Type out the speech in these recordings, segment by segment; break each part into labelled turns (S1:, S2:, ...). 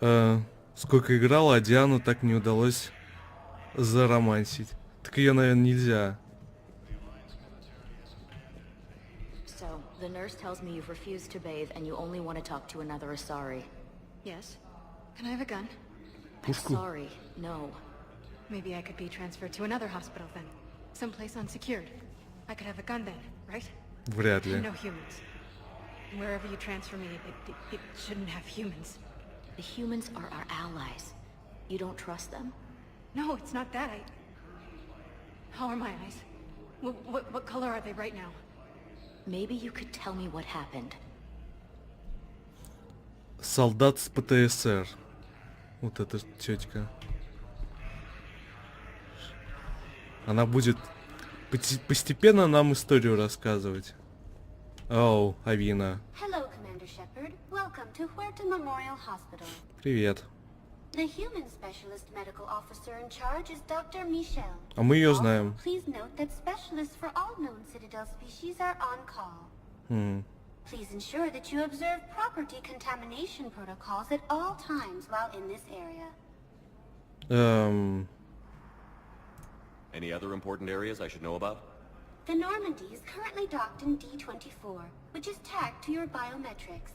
S1: Сколько играл, а Диану так не удалось заромансить. Так ее, наверное, нельзя.
S2: So, the nurse tells me you've refused to bathe and you only want to talk to another Asari.
S3: Yes. Can I have a gun?
S2: I'm sorry, no.
S3: Maybe I could be transferred to another hospital then. Someplace unsecured. I could have a gun then, right?
S1: Вряд ли.
S3: No humans. Wherever you transfer me, it shouldn't have humans.
S2: The humans are our allies. You don't trust them?
S3: No, it's not that. How are my eyes? What color are they right now?
S2: Maybe you could tell me what happened.
S1: Солдат с ПТСР. Вот эта тетка. Она будет постепенно нам историю рассказывать. Оу, Авина.
S4: Hello, Commander Shepard. Welcome to Huerta Memorial Hospital.
S1: Привет.
S4: The human specialist medical officer in charge is Dr. Michelle.
S1: А мы ее знаем.
S4: Please note that specialists for all known Citadel species are on call. Please ensure that you observe proper decontamination protocols at all times while in this area.
S5: Any other important areas I should know about?
S4: The Normandy is currently docked in D-24, which is tagged to your biometrics.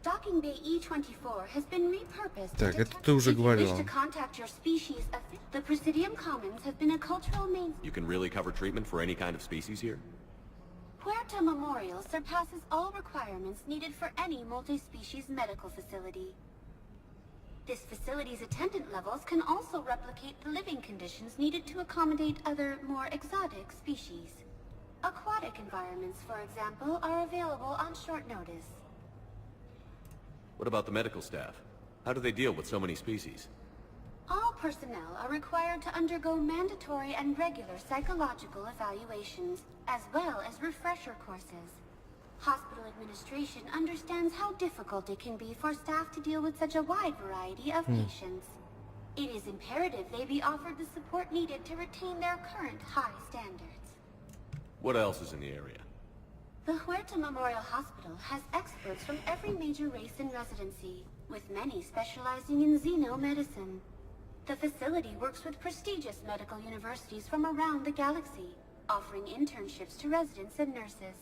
S4: Docking Bay E-24 has been repurposed
S1: Так,
S4: to
S1: это ты уже
S4: detect if you wish
S1: говорила.
S4: to contact your species. The Presidium Commons have been a cultural main.
S5: You can really cover treatment for any kind of species here?
S4: Huerta Memorial surpasses all requirements needed for any multi-species medical facility. This facility's attendant levels can also replicate the living conditions needed to accommodate other, more exotic species. Aquatic environments, for example, are available on short notice.
S5: What about the medical staff? How do they deal with so many species?
S4: All personnel are required to undergo mandatory and regular psychological evaluations, as well as refresher courses. Hospital administration understands how difficult it can be for staff to deal with such a wide variety of patients. It is imperative they be offered the support needed to retain their current high standards.
S5: What else is in the area?
S4: The Huerta Memorial Hospital has experts from every major race in residency, with many specializing in xenomedicine. The facility works with prestigious medical universities from around the galaxy, offering internships to residents and nurses.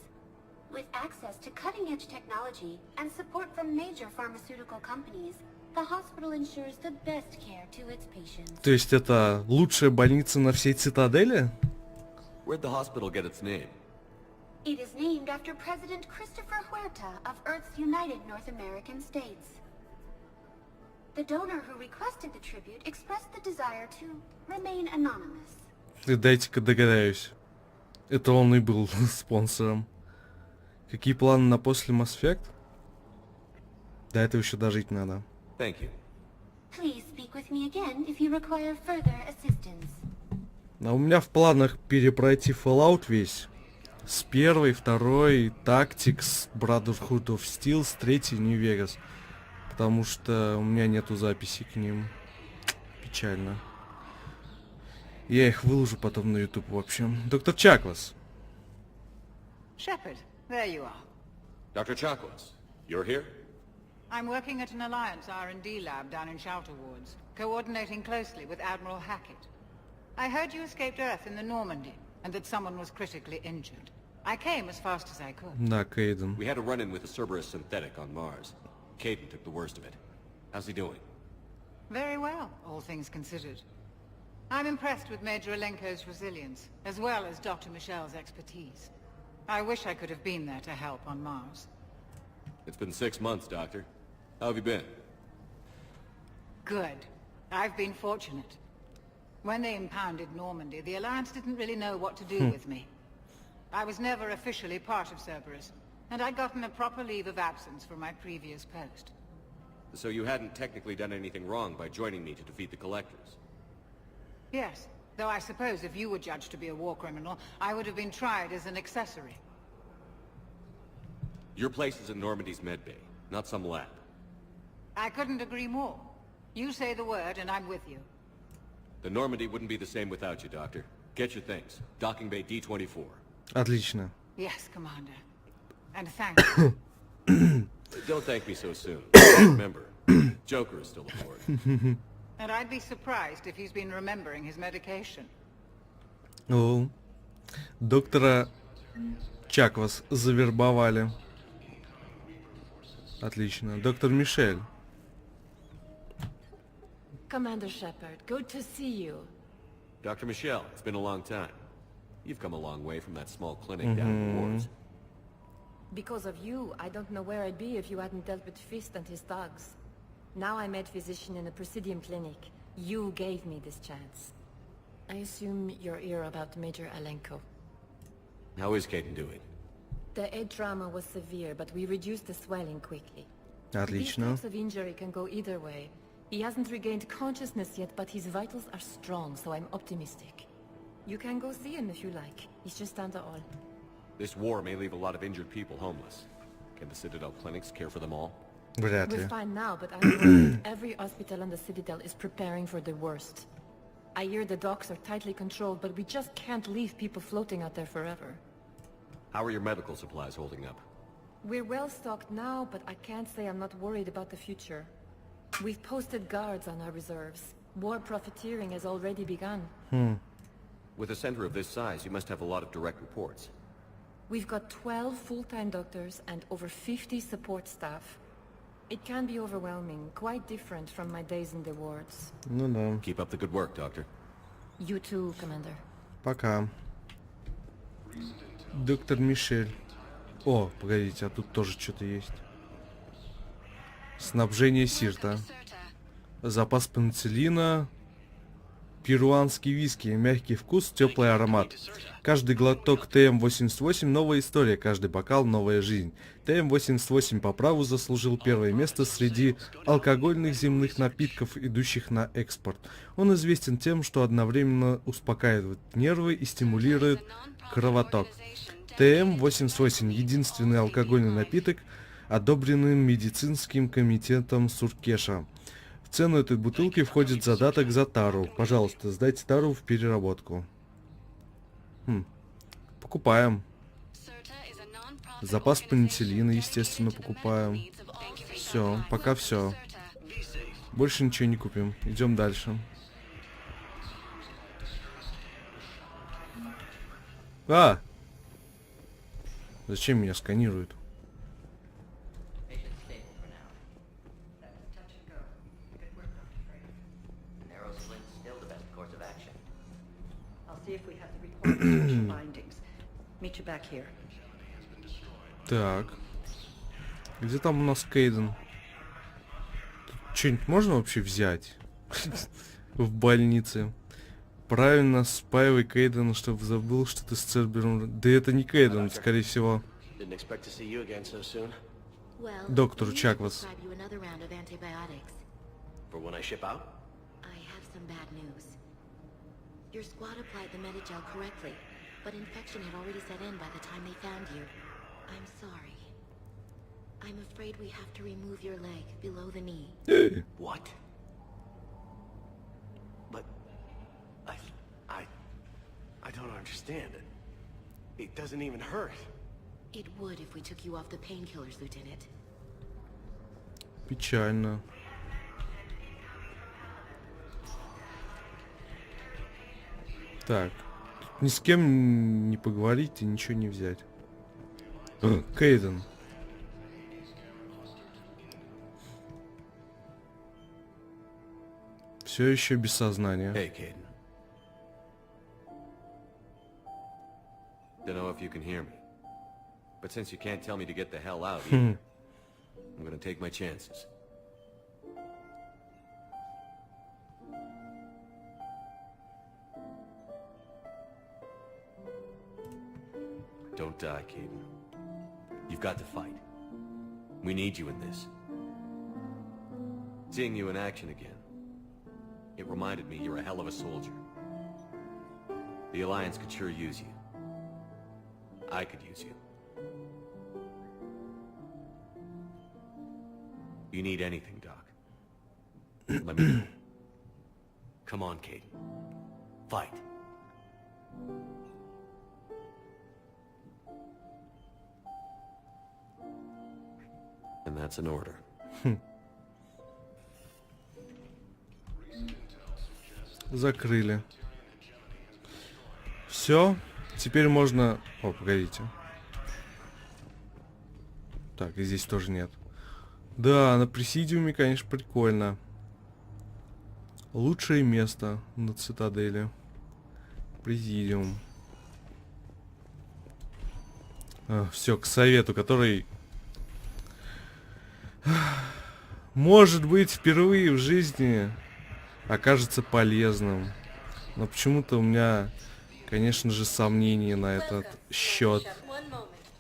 S4: With access to cutting-edge technology and support from major pharmaceutical companies, the hospital ensures the best care to its patients.
S1: То есть это лучшая больница на всей Цитадели?
S5: Where'd the hospital get its name?
S4: It is named after President Christopher Huerta of Earth's United North American States. The donor who requested the tribute expressed the desire to remain anonymous.
S1: Дайте-ка догадаюсь. Это он и был спонсором. Какие планы на после Mass Effect? До этого еще дожить надо.
S5: Thank you.
S4: Please speak with me again if you require further assistance.
S1: А у меня в планах перепройти Fallout весь. С первой, второй, Tactics, Brotherhood of Steel, с третьей New Vegas. Потому что у меня нету записи к ним. Печально. Я их выложу потом на YouTube, в общем. Доктор Чаклас.
S6: Shepard, there you are.
S5: Dr. Chakwas, you're here?
S6: I'm working at an Alliance R&D lab down in Shelter Wards, coordinating closely with Admiral Hackett. I heard you escaped Earth in the Normandy, and that someone was critically injured. I came as fast as I could.
S1: Да, Кейден.
S5: We had a run-in with a Cerberus synthetic on Mars. Caden took the worst of it. How's he doing?
S6: Very well, all things considered. I'm impressed with Major Alenko's resilience, as well as Dr. Michelle's expertise. I wish I could have been there to help on Mars.
S5: It's been 6 months, Doctor. How have you been?
S6: Good. I've been fortunate. When they impounded Normandy, the Alliance didn't really know what to do with me. I was never officially part of Cerberus, and I'd gotten a proper leave of absence from my previous post.
S5: So you hadn't technically done anything wrong by joining me to defeat the Collectors?
S6: Yes, though I suppose if you were judged to be a war criminal, I would have been tried as an accessory.
S5: Your place is in Normandy's medbay, not some lab.
S6: I couldn't agree more. You say the word and I'm with you.
S5: The Normandy wouldn't be the same without you, Doctor. Get your things. Docking Bay D-24.
S1: Отлично.
S6: Yes, Commander. And thank you.
S5: Don't thank me so soon. Remember, Joker is still aboard.
S6: And I'd be surprised if he's been remembering his medication.
S1: О, доктора Чаквас завербовали. Отлично. Доктор Мишель.
S2: Commander Shepard, good to see you.
S5: Dr. Michelle, it's been a long time. You've come a long way from that small clinic down in the wards.
S2: Because of you, I don't know where I'd be if you hadn't dealt with Fist and his thugs. Now I'm head physician in a Presidium clinic. You gave me this chance. I assume you're here about Major Alenko.
S5: How is Caden doing?
S2: The head trauma was severe, but we reduced the swelling quickly. These
S1: Отлично.
S2: types of injury can go either way. He hasn't regained consciousness yet, but his vitals are strong, so I'm optimistic. You can go see him if you like. He's just down the hall.
S5: This war may leave a lot of injured people homeless. Can the Citadel clinics care for them all?
S1: Вряд ли.
S2: We're fine now, but I'm worried. Every hospital on the Citadel is preparing for the worst. I hear the docks are tightly controlled, but we just can't leave people floating out there forever.
S5: How are your medical supplies holding up?
S2: We're well stocked now, but I can't say I'm not worried about the future. We've posted guards on our reserves. War profiteering has already begun.
S5: With a center of this size, you must have a lot of direct reports.
S2: We've got 12 full-time doctors and over 50 support staff. It can be overwhelming, quite different from my days in the wards.
S1: Ну да.
S5: Keep up the good work, Doctor.
S2: You too, Commander.
S1: Пока. Доктор Мишель. О, погодите, а тут тоже что-то есть. Снабжение Сирта. Запас пенициллина. Перуанский виски. Мягкий вкус, теплый аромат. Каждый глоток ТМ-88 новая история, каждый бокал новая жизнь. ТМ-88 по праву заслужил первое место среди алкогольных земных напитков, идущих на экспорт. Он известен тем, что одновременно успокаивает нервы и стимулирует кровоток. ТМ-88 единственный алкогольный напиток, одобренный медицинским комитетом Суркеша. В цену этой бутылки входит задаток за тару. Пожалуйста, сдайте тару в переработку. Покупаем. Запас пенициллина, естественно, покупаем. Все, пока все. Больше ничего не купим. Идем дальше. А! Зачем меня сканируют? Так. Где там у нас Кейден? Что-нибудь можно вообще взять? В больнице. Правильно, спаивай Кейдена, чтобы забыл, что ты с Цербером... Да это не Кейден, скорее всего. Доктор Чаквас.
S2: Your squad applied the Medigel correctly, but infection had already set in by the time they found you. I'm sorry. I'm afraid we have to remove your leg below the knee.
S7: What? But I don't understand it. It doesn't even hurt.
S2: It would if we took you off the painkillers, Lieutenant.
S1: Печально. Так. Ни с кем не поговорить и ничего не взять. Кейден. Все еще без сознания.
S5: Hey, Caden. Don't know if you can hear me, but since you can't tell me to get the hell out either, I'm gonna take my chances. Don't die, Caden. You've got to fight. We need you in this. Seeing you in action again, it reminded me you're a hell of a soldier. The Alliance could sure use you. I could use you. You need anything, Doc. Let me know. Come on, Caden. Fight. And that's an order.
S1: Закрыли. Все. Теперь можно... О, погодите. Так, и здесь тоже нет. Да, на Пресидиуме, конечно, прикольно. Лучшее место на Цитадели. Президиум. Все, к совету, который... Может быть, впервые в жизни окажется полезным. Но почему-то у меня, конечно же, сомнения на этот счет.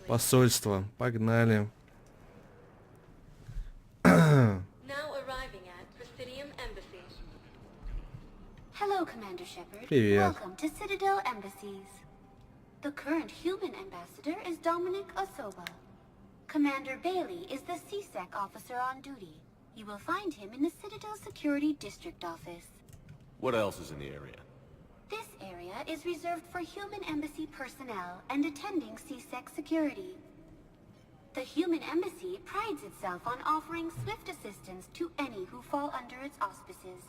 S1: Посольство. Погнали.
S4: Hello, Commander Shepard.
S1: Привет.
S4: Welcome to Citadel Embassies. The current human ambassador is Dominic Osoba. Commander Bailey is the CSEC officer on duty. You will find him in the Citadel Security District Office.
S5: What else is in the area?
S4: This area is reserved for human embassy personnel and attending CSEC security. The human embassy prides itself on offering swift assistance to any who fall under its auspices.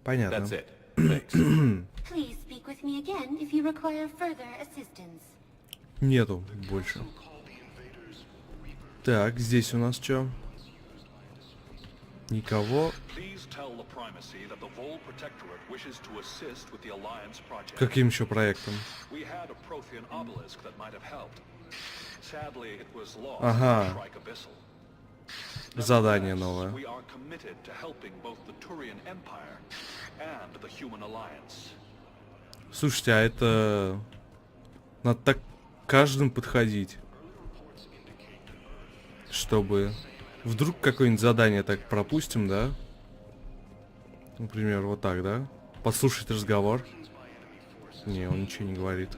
S1: Понятно.
S5: That's it. Thanks.
S4: Please speak with me again if you require further assistance.
S1: Нету больше. Так, здесь у нас что? Никого. Каким еще проектом? Ага. Задание новое. Слушайте, а это... Надо так каждым подходить. Чтобы... Вдруг какое-нибудь задание так пропустим, да? Например, вот так, да? Послушать разговор. Не, он ничего не говорит.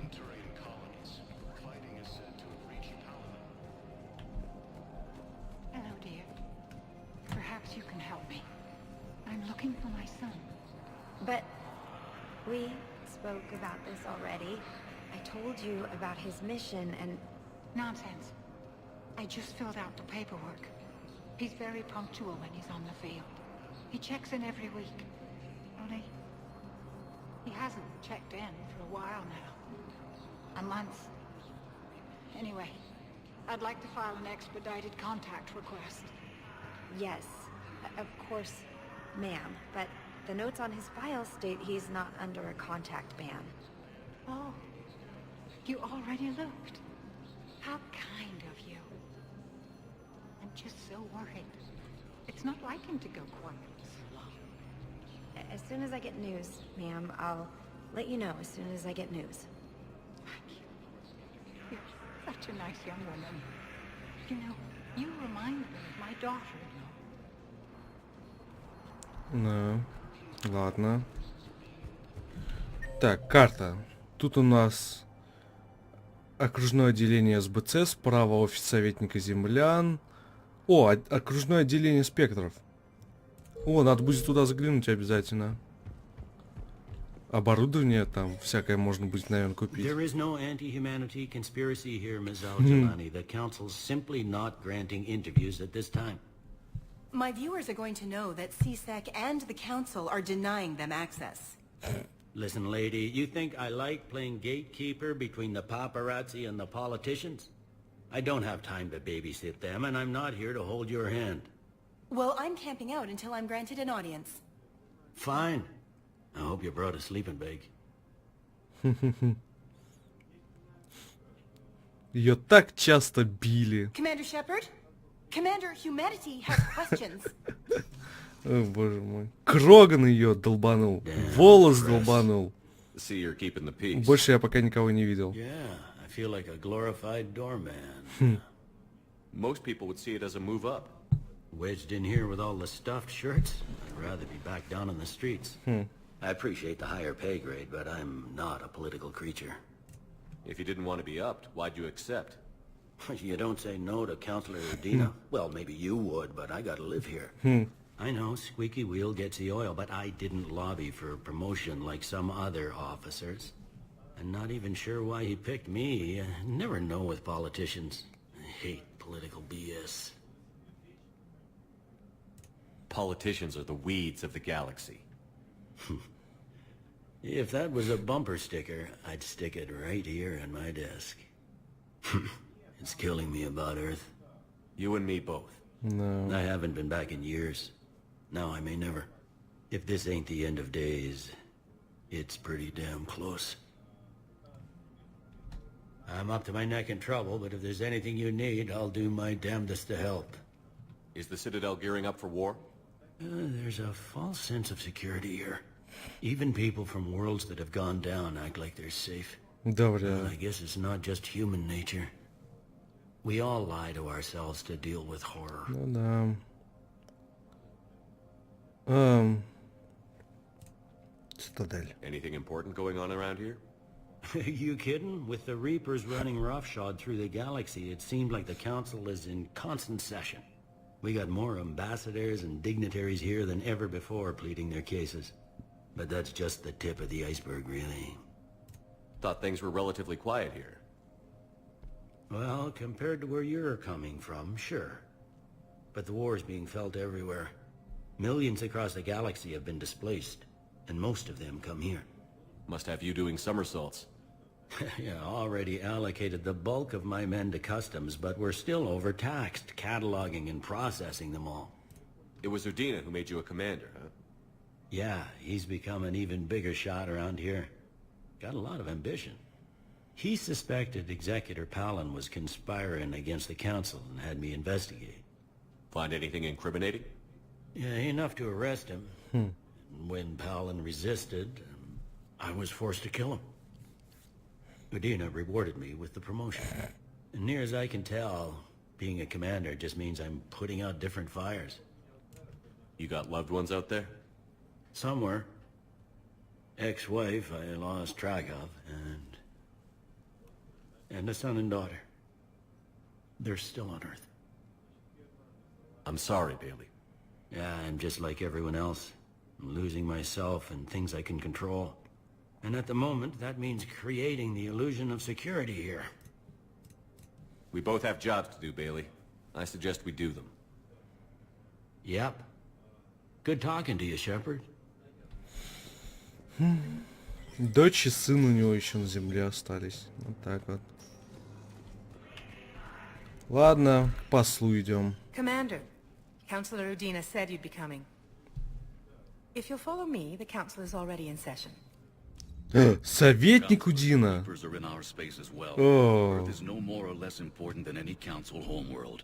S6: Hello, dear. Perhaps you can help me. I'm looking for my son.
S2: But we spoke about this already. I told you about his mission and...
S6: Nonsense. I just filled out the paperwork. He's very punctual when he's on the field. He checks in every week. Only... he hasn't checked in for a while now. A month. Anyway, I'd like to file an expedited contact request.
S2: Yes, of course, ma'am. But the notes on his file state he's not under a contact ban.
S6: Oh, you already looked. How kind of you. I'm just so worried. It's not like him to go quiet so long.
S2: As soon as I get news, ma'am, I'll let you know as soon as I get news.
S6: Thank you. You're such a nice young woman. You know, you remind me of my daughter-in-law.
S1: Ну, ладно. Так, карта. Тут у нас окружное отделение СБЦ, справа офис советника землян. О, окружное отделение спектров. О, надо будет туда заглянуть обязательно. Оборудование там всякое можно будет, наверное, купить.
S8: There is no anti-humanity conspiracy here, Ms. Al-Jalani. The Council's simply not granting interviews at this time.
S9: My viewers are going to know that CSEC and the Council are denying them access.
S8: Listen, lady, you think I like playing gatekeeper between the paparazzi and the politicians? I don't have time to babysit them, and I'm not here to hold your hand.
S9: Well, I'm camping out until I'm granted an audience.
S8: Fine. I hope you brought a sleeping bag.
S1: Ее так часто били.
S9: Commander Shepard? Commander Humanity has questions.
S1: О, боже мой. Кроган ее долбанул. Волос долбанул.
S5: See, you're keeping the peace.
S1: Больше я пока никого не видел.
S8: Yeah, I feel like a glorified doorman.
S5: Most people would see it as a move up.
S8: Wedged in here with all the stuffed shirts? I'd rather be back down in the streets. I appreciate the higher pay grade, but I'm not a political creature.
S5: If you didn't want to be upped, why'd you accept?
S8: You don't say no to Counselor Udina. Well, maybe you would, but I gotta live here. I know, squeaky wheel gets the oil, but I didn't lobby for promotion like some other officers. I'm not even sure why he picked me. I never know with politicians. I hate political BS.
S5: politicians are the weeds of the galaxy.
S8: If that was a bumper sticker, I'd stick it right here on my desk. It's killing me about Earth.
S5: You and me both.
S1: No.
S8: I haven't been back in years. Now I may never. If this ain't the end of days, it's pretty damn close. I'm up to my neck in trouble, but if there's anything you need, I'll do my damnedest to help.
S5: Is the Citadel gearing up for war?
S8: There's a false sense of security here. Even people from worlds that have gone down act like they're safe. Well, I guess it's not just human nature. We all lie to ourselves to deal with horror.
S1: Ну да. Цитадель.
S5: Anything important going on around here?
S8: You kidding? With the Reapers running roughshod through the galaxy, it seemed like the Council is in constant session. We got more ambassadors and dignitaries here than ever before pleading their cases. But that's just the tip of the iceberg, really.
S5: Thought things were relatively quiet here.
S8: Well, compared to where you're coming from, sure. But the war's being felt everywhere. Millions across the galaxy have been displaced, and most of them come here.
S5: Must have you doing somersaults.
S8: Yeah, already allocated the bulk of my men to customs, but we're still overtaxed, cataloging and processing them all.
S5: It was Udina who made you a commander, huh?
S8: Yeah, he's become an even bigger shot around here. Got a lot of ambition. He suspected Executor Palin was conspiring against the Council and had me investigate.
S5: Find anything incriminating?
S8: Yeah, enough to arrest him. When Palin resisted, I was forced to kill him. Udina rewarded me with the promotion. And near as I can tell, being a commander just means I'm putting out different fires.
S5: You got loved ones out there?
S8: Somewhere. Ex-wife I lost track of, and a son and daughter. They're still on Earth.
S5: I'm sorry, Bailey.
S8: Yeah, I'm just like everyone else. I'm losing myself and things I can control. And at the moment, that means creating the illusion of security here.
S5: We both have jobs to do, Bailey. I suggest we do them.
S8: Yep. Good talking to you, Shepard.
S1: Дочь и сын у него еще на земле остались. Вот так вот. Ладно, к послу идем.
S9: Commander, Councilor Udina said you'd be coming. If you'll follow me, the council is already in session.
S1: Советник Удина.
S10: Reapers are in our space as well.
S1: Oh.
S10: Earth is no more or less important than any council homeworld.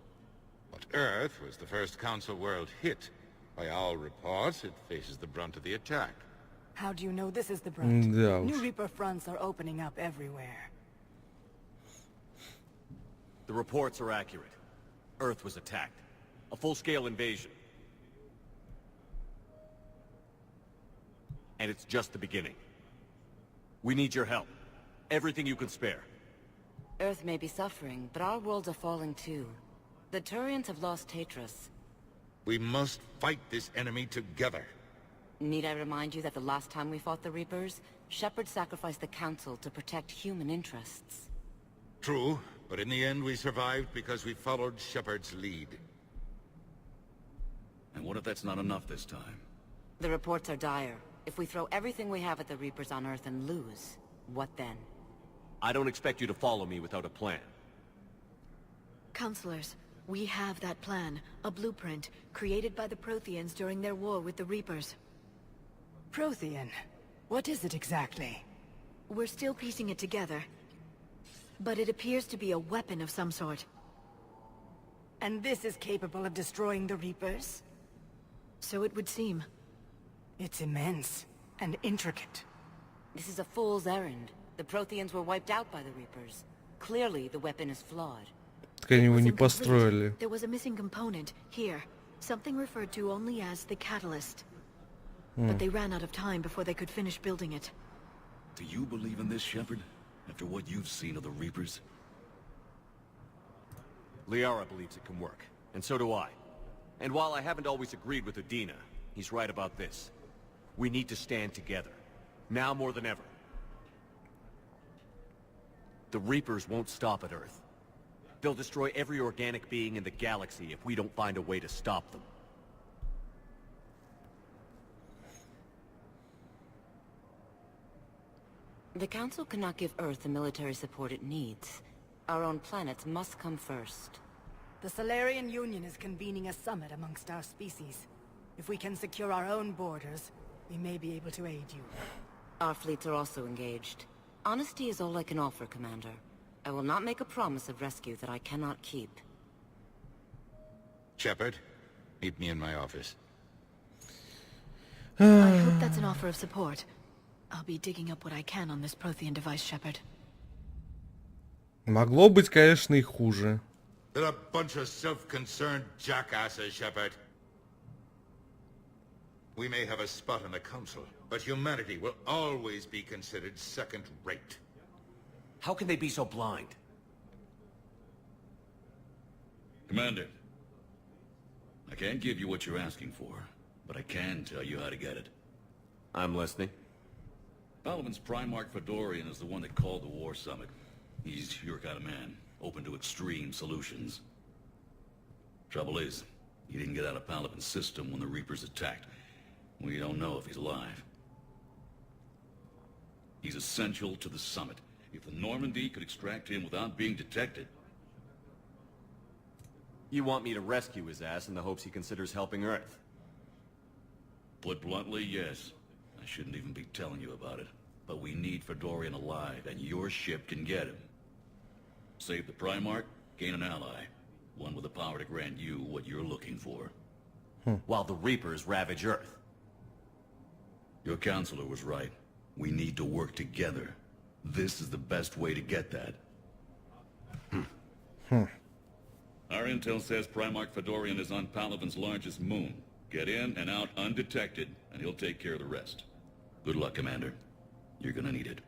S11: But Earth was the first council world hit. By all reports, it faces the brunt of the attack.
S12: How do you know this is the brunt?
S1: Да
S12: New
S1: уж.
S12: Reaper fronts are opening up everywhere.
S5: The reports are accurate. Earth was attacked. A full-scale invasion. And it's just the beginning. We need your help. Everything you can spare.
S2: Earth may be suffering, but our worlds are falling too. The Turians have lost Tatris.
S11: We must fight this enemy together.
S2: Need I remind you that the last time we fought the Reapers, Shepard sacrificed the Council to protect human interests?
S11: True, but in the end we survived because we followed Shepard's lead.
S10: And what if that's not enough this time?
S2: The reports are dire. If we throw everything we have at the Reapers on Earth and lose, what then?
S5: I don't expect you to follow me without a plan.
S12: Counselors, we have that plan, a blueprint, created by the Protheans during their war with the Reapers.
S13: Prothean? What is it exactly?
S12: We're still piecing it together. But it appears to be a weapon of some sort.
S13: And this is capable of destroying the Reapers?
S12: So it would seem.
S13: It's immense and intricate.
S2: This is a fool's errand. The Protheans were wiped out by the Reapers. Clearly, the weapon is flawed.
S1: Так они
S12: It
S1: его
S12: was
S1: не
S12: incomplete.
S1: построили.
S12: There was a missing component, here. Something referred to only as the catalyst. But they ran out of time before they could finish building it.
S10: Do you believe in this, Shepard? After what you've seen of the Reapers?
S5: Liara believes it can work, and so do I. And while I haven't always agreed with Udina, he's right about this. We need to stand together. Now more than ever. The Reapers won't stop at Earth. They'll destroy every organic being in the galaxy if we don't find a way to stop them.
S2: The Council cannot give Earth the military support it needs. Our own planets must come first.
S13: The Solarian Union is convening a summit amongst our species. If we can secure our own borders, we may be able to aid you.
S2: Our fleets are also engaged. Honesty is all I can offer, Commander. I will not make a promise of rescue that I cannot keep.
S11: Shepard, meet me in my office.
S12: I hope that's an offer of support. I'll be digging up what I can on this Prothean device, Shepard.
S1: Могло быть, конечно, и хуже.
S11: They're a bunch of self-concerned jackasses, Shepard. We may have a spot in the Council, but humanity will always be considered second-rate.
S5: How can they be so blind?
S10: Commander, I can't give you what you're asking for, but I can tell you how to get it.
S5: I'm listening.
S10: Palaven's Primarch Fedorian is the one that called the war summit. He's your kind of man, open to extreme solutions. Trouble is, he didn't get out of Palaven's system when the Reapers attacked. We don't know if he's alive. He's essential to the summit. If the Normandy could extract him without being detected...
S5: You want me to rescue his ass in the hopes he considers helping Earth?
S10: Put bluntly, yes. I shouldn't even be telling you about it. But we need Fedorian alive, and your ship can get him. Save the Primarch, gain an ally. One with the power to grant you what you're looking for.
S5: While the Reapers ravage Earth.
S10: Your counselor was right. We need to work together. This is the best way to get that. Our intel says Primarch Fedorian is on Palaven's largest moon. Get in and out undetected, and he'll take care of the rest. Good luck, Commander. You're gonna need it.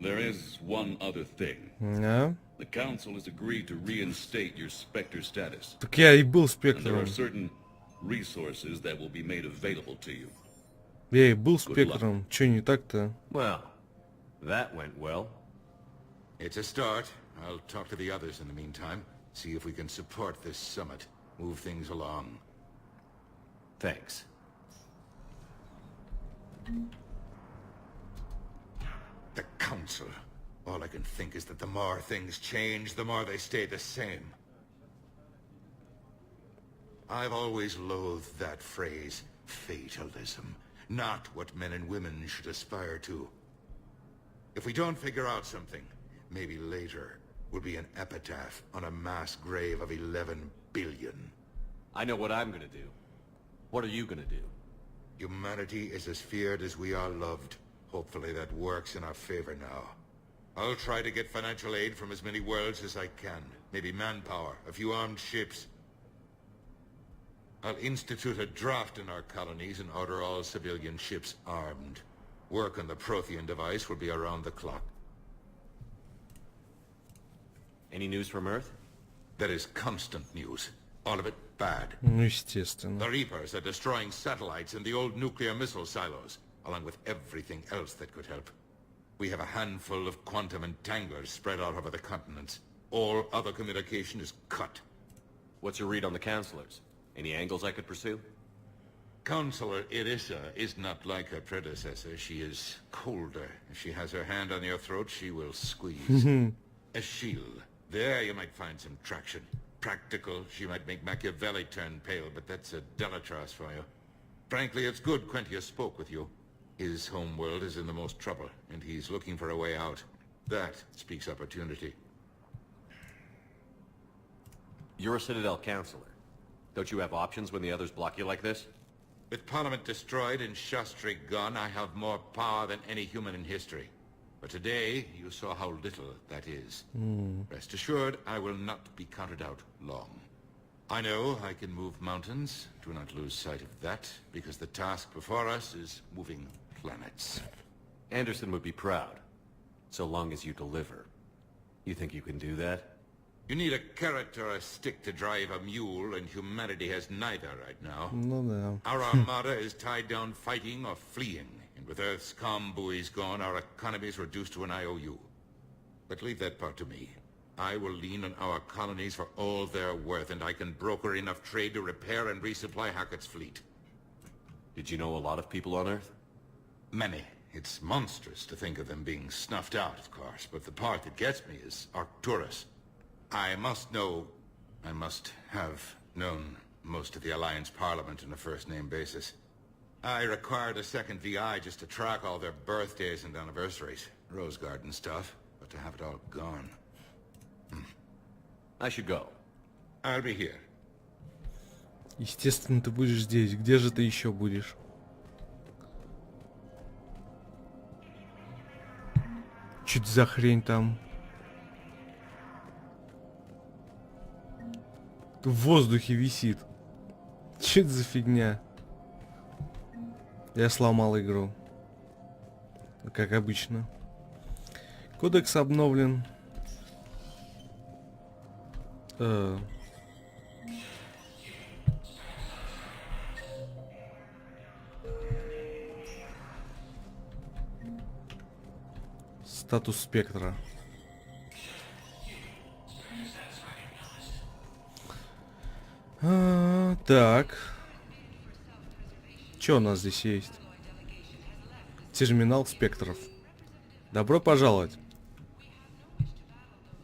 S10: There is one other thing.
S1: Да.
S10: The Council has agreed to reinstate your Spectre status.
S1: Так я и был
S10: And there
S1: спектром.
S10: are certain resources that will be made available to you.
S1: Я и был спектром. Чё не так-то?
S5: Well, that went well.
S11: It's a start. I'll talk to the others in the meantime. See if we can support this summit. Move things along.
S5: Thanks.
S11: The Council. All I can think is that the more things change, the more they stay the same. I've always loathed that phrase, fatalism. Not what men and women should aspire to. If we don't figure out something, maybe later will be an epitaph on a mass grave of 11 billion.
S5: I know what I'm gonna do. What are you gonna do?
S11: Humanity is as feared as we are loved. Hopefully that works in our favor now. I'll try to get financial aid from as many worlds as I can. Maybe manpower, a few armed ships. I'll institute a draft in our colonies and order all civilian ships armed. Work on the Prothean device will be around the clock.
S5: Any news from Earth?
S11: There is constant news. All of it bad.
S1: Ну, естественно.
S11: The Reapers are destroying satellites and the old nuclear missile silos, along with everything else that could help. We have a handful of quantum entanglers spread out over the continents. All other communication is cut.
S5: What's your read on the counselors? Any angles I could pursue?
S11: Counselor Irissa is not like her predecessor. She is colder. If she has her hand on your throat, she will squeeze. A shield. There you might find some traction. Practical, she might make Machiavelli turn pale, but that's a Delatras for you. Frankly, it's good Quentius spoke with you. His homeworld is in the most trouble, and he's looking for a way out. That speaks opportunity.
S5: You're a Citadel counselor. Don't you have options when the others block you like this?
S11: With Parliament destroyed and Shastri gone, I have more power than any human in history. But today, you saw how little that is. Rest assured, I will not be counted out long. I know I can move mountains. Do not lose sight of that, because the task before us is moving planets.
S5: Anderson would be proud, so long as you deliver. You think you can do that?
S11: You need a carrot or a stick to drive a mule, and humanity has neither right now.
S1: Ну да.
S11: Our armada is tied down fighting or fleeing, and with Earth's comm buoys gone, our economy is reduced to an IOU. But leave that part to me. I will lean on our colonies for all they're worth, and I can broker enough trade to repair and resupply Hackett's fleet.
S5: Did you know a lot of people on Earth?
S11: Many. It's monstrous to think of them being snuffed out, of course, but the part that gets me is Arcturus. I must have known most of the Alliance Parliament on a first-name basis. I required a second VI just to track all their birthdays and anniversaries. Rose garden stuff, but to have it all gone.
S5: I should go.
S11: I'll be here.
S1: Естественно, ты будешь здесь. Где же ты еще будешь? Чуть за хрень там. В воздухе висит. Че это за фигня? Я сломал игру. Как обычно. Кодекс обновлен. Статус спектра. Так. Что у нас здесь есть? Терминал спектров. Добро пожаловать.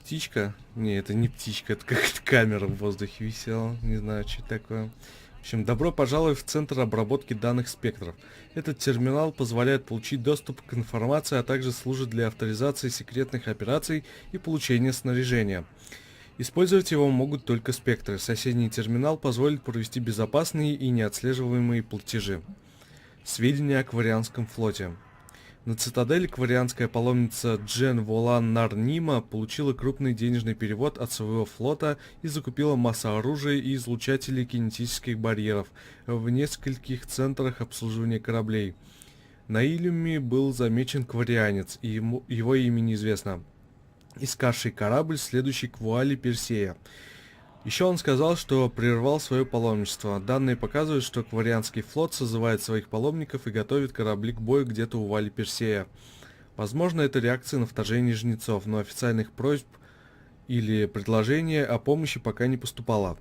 S1: Птичка? Не, это не птичка, это как-то камера в воздухе висела. Не знаю, что это такое. В общем, добро пожаловать в Центр обработки данных спектров. Этот терминал позволяет получить доступ к информации, а также служит для авторизации секретных операций и получения снаряжения. Использовать его могут только спектры. Соседний терминал позволит провести безопасные и неотслеживаемые платежи. Сведения о Кварианском флоте. На цитадели кварианская паломница Джен Волан Нарнима получила крупный денежный перевод от своего флота и закупила массу оружия и излучателей кинетических барьеров в нескольких центрах обслуживания кораблей. На Илюме был замечен кварианец, и его имя неизвестно, искавший корабль, следующий к вуале Персея. Еще он сказал, что прервал свое паломничество. Данные показывают, что Кварианский флот созывает своих паломников и готовит корабли к бою где-то у вуали Персея. Возможно, это реакция на вторжение жнецов, но официальных просьб или предложения о помощи пока не поступало.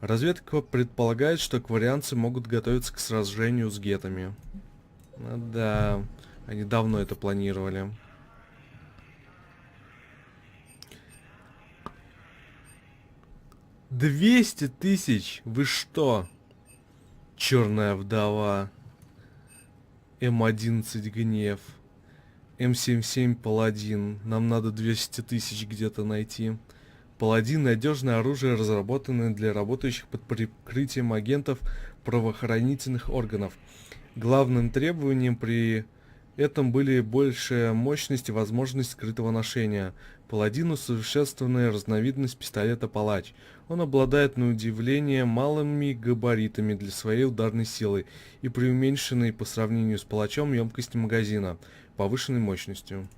S1: Разведка предполагает, что кварианцы могут готовиться к сражению с гетами. Да, они давно это планировали. 200 тысяч? Вы что? Черная вдова. М11 гнев. М77 паладин. Нам надо 200 тысяч где-то найти. Паладин — надежное оружие, разработанное для работающих под прикрытием агентов правоохранительных органов. Главным требованием при этом были большая мощность и возможность скрытого ношения. Паладин — усовершенствованная разновидность пистолета палач. Он обладает на удивление малыми габаритами для своей ударной силы и преуменьшенной по сравнению с палачом емкости магазина, повышенной мощностью.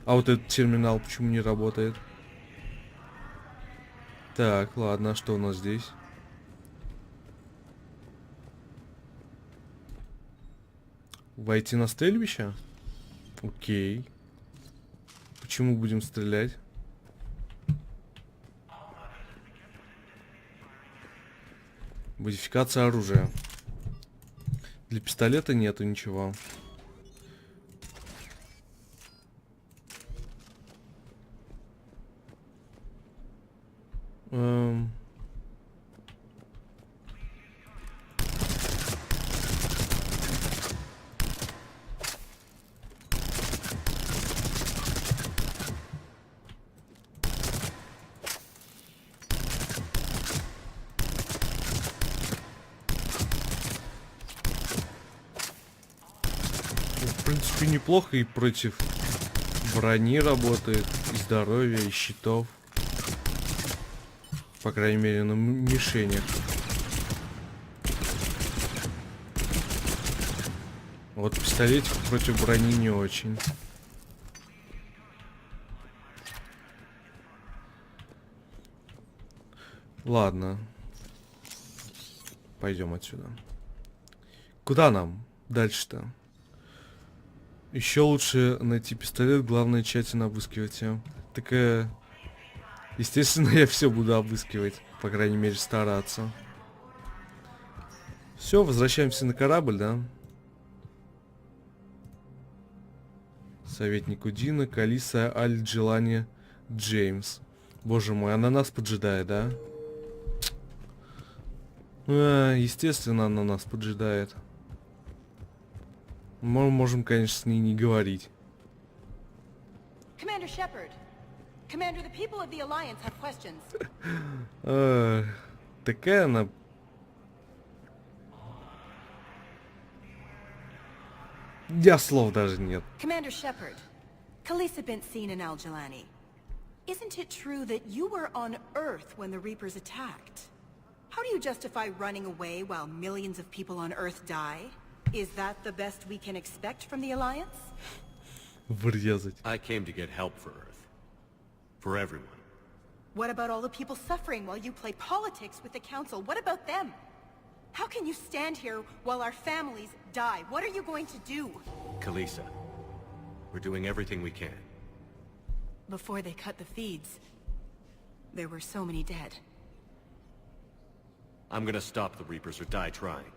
S1: А вот этот терминал почему не работает? Так, ладно, а что у нас здесь? Войти на стрельбище? Окей. Почему будем стрелять? Модификация оружия. Для пистолета нету ничего. В принципе, неплохо и против брони работает, и здоровья, и щитов. По крайней мере, на мишенях. Вот пистолетик против брони не очень. Ладно. Пойдем отсюда. Куда нам дальше-то? Еще лучше найти пистолет, главное тщательно обыскивать его. Так Естественно, я все буду обыскивать. По крайней мере, стараться. Все, возвращаемся на корабль, да? Советник Удина, Калиса, Аль-Джилани, Джеймс. Боже мой, она нас поджидает, да? Естественно, она нас поджидает. Мы можем, конечно, с ней не говорить.
S13: Commander Shepard. Commander, the people of the Alliance have questions.
S1: Такая она... Я слов даже нет.
S9: Commander Shepard, Kalisa been seen in Al-Jalani. Isn't it true that you were on Earth when the Reapers attacked? How do you justify running away while millions of people on Earth die? Is that the best we can expect from the Alliance?
S1: Врезать.
S5: I came to get help for Earth. For everyone.
S9: What about all the people suffering while you play politics with the Council? What about them? How can you stand here while our families die? What are you going to do?
S5: Kalisa, we're doing everything we can.
S9: Before they cut the feeds, there were so many dead.
S5: I'm gonna stop the Reapers or die trying.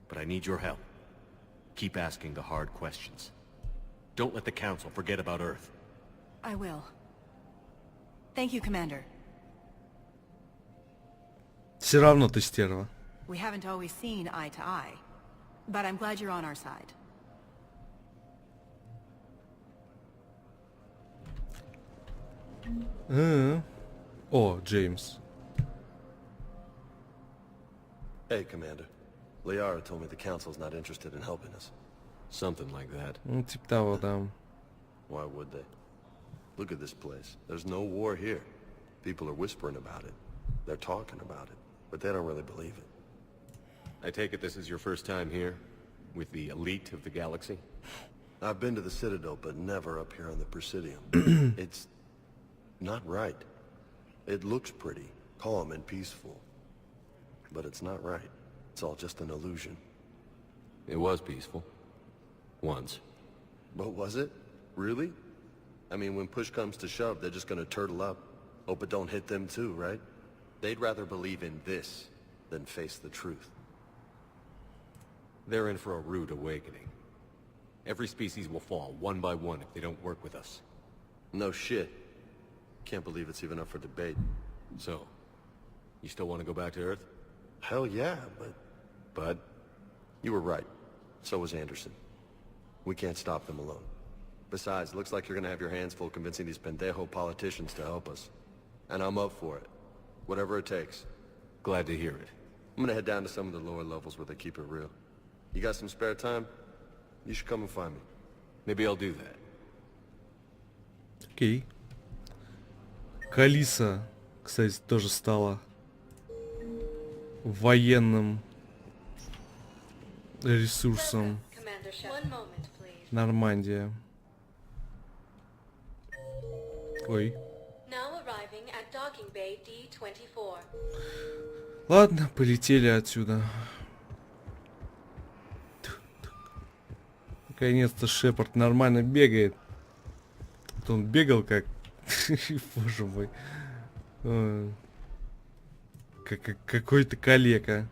S5: But I need your help. Keep asking the hard questions. Don't let the Council forget about Earth.
S9: I will. Thank you, Commander.
S1: Все равно ты стерва.
S9: We haven't always seen eye to eye, but I'm glad you're on our side.
S1: О, Джеймс.
S7: Hey, Commander. Liara told me the Council's not interested in helping us.
S5: Something like that.
S1: Ну, типа того, да.
S7: Why would they? Look at this place. There's no war here. People are whispering about it. They're talking about it, but they don't really believe it.
S5: I take it this is your first time here? With the elite of the galaxy?
S7: I've been to the Citadel, but never up here on the Presidium. It's not right. It looks pretty, calm and peaceful. But it's not right. It's all just an illusion.
S5: It was peaceful. Once.
S7: But was it? Really? I mean, when push comes to shove, they're just gonna turtle up. Hope it don't hit them too, right? They'd rather believe in this than face the truth.
S5: They're in for a rude awakening. Every species will fall, one by one, if they don't work with us.
S7: No shit. Can't believe it's even up for debate.
S5: So, you still want to go back to Earth?
S7: Hell yeah, but... You were right. So was Anderson. We can't stop them alone. Besides, looks like you're gonna have your hands full convincing these pendejo politicians to help us. And I'm up for it. Whatever it takes.
S5: Glad to hear it.
S7: I'm gonna head down to some of the lower levels where they keep it real. You got some spare time? You should come and find me.
S5: Maybe I'll do that.
S1: Окей. Калиса, кстати, тоже стала военным ресурсом. Нормандия. Ой. Ладно, полетели отсюда. Наконец-то Шепард нормально бегает. Он бегал как... Боже мой. Какой-то калека.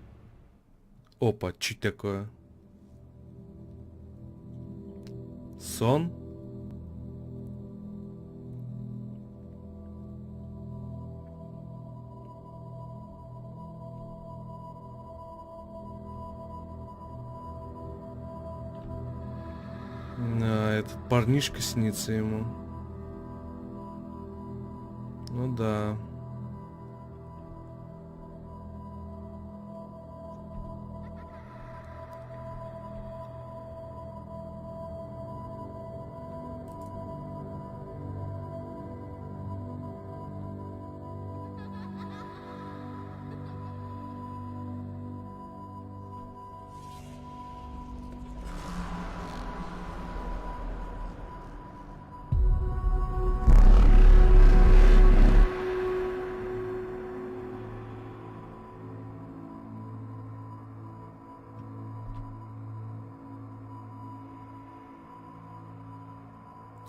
S1: Опа, что такое? Сон? Этот парнишка снится ему. Ну да.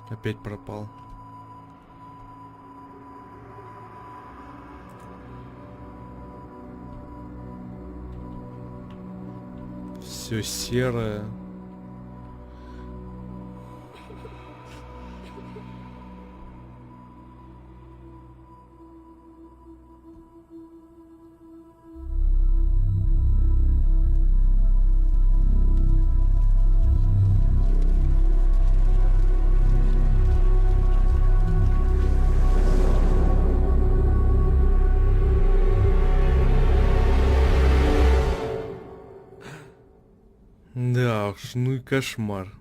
S1: Опять пропал. Все серое. Да уж, ну и кошмар.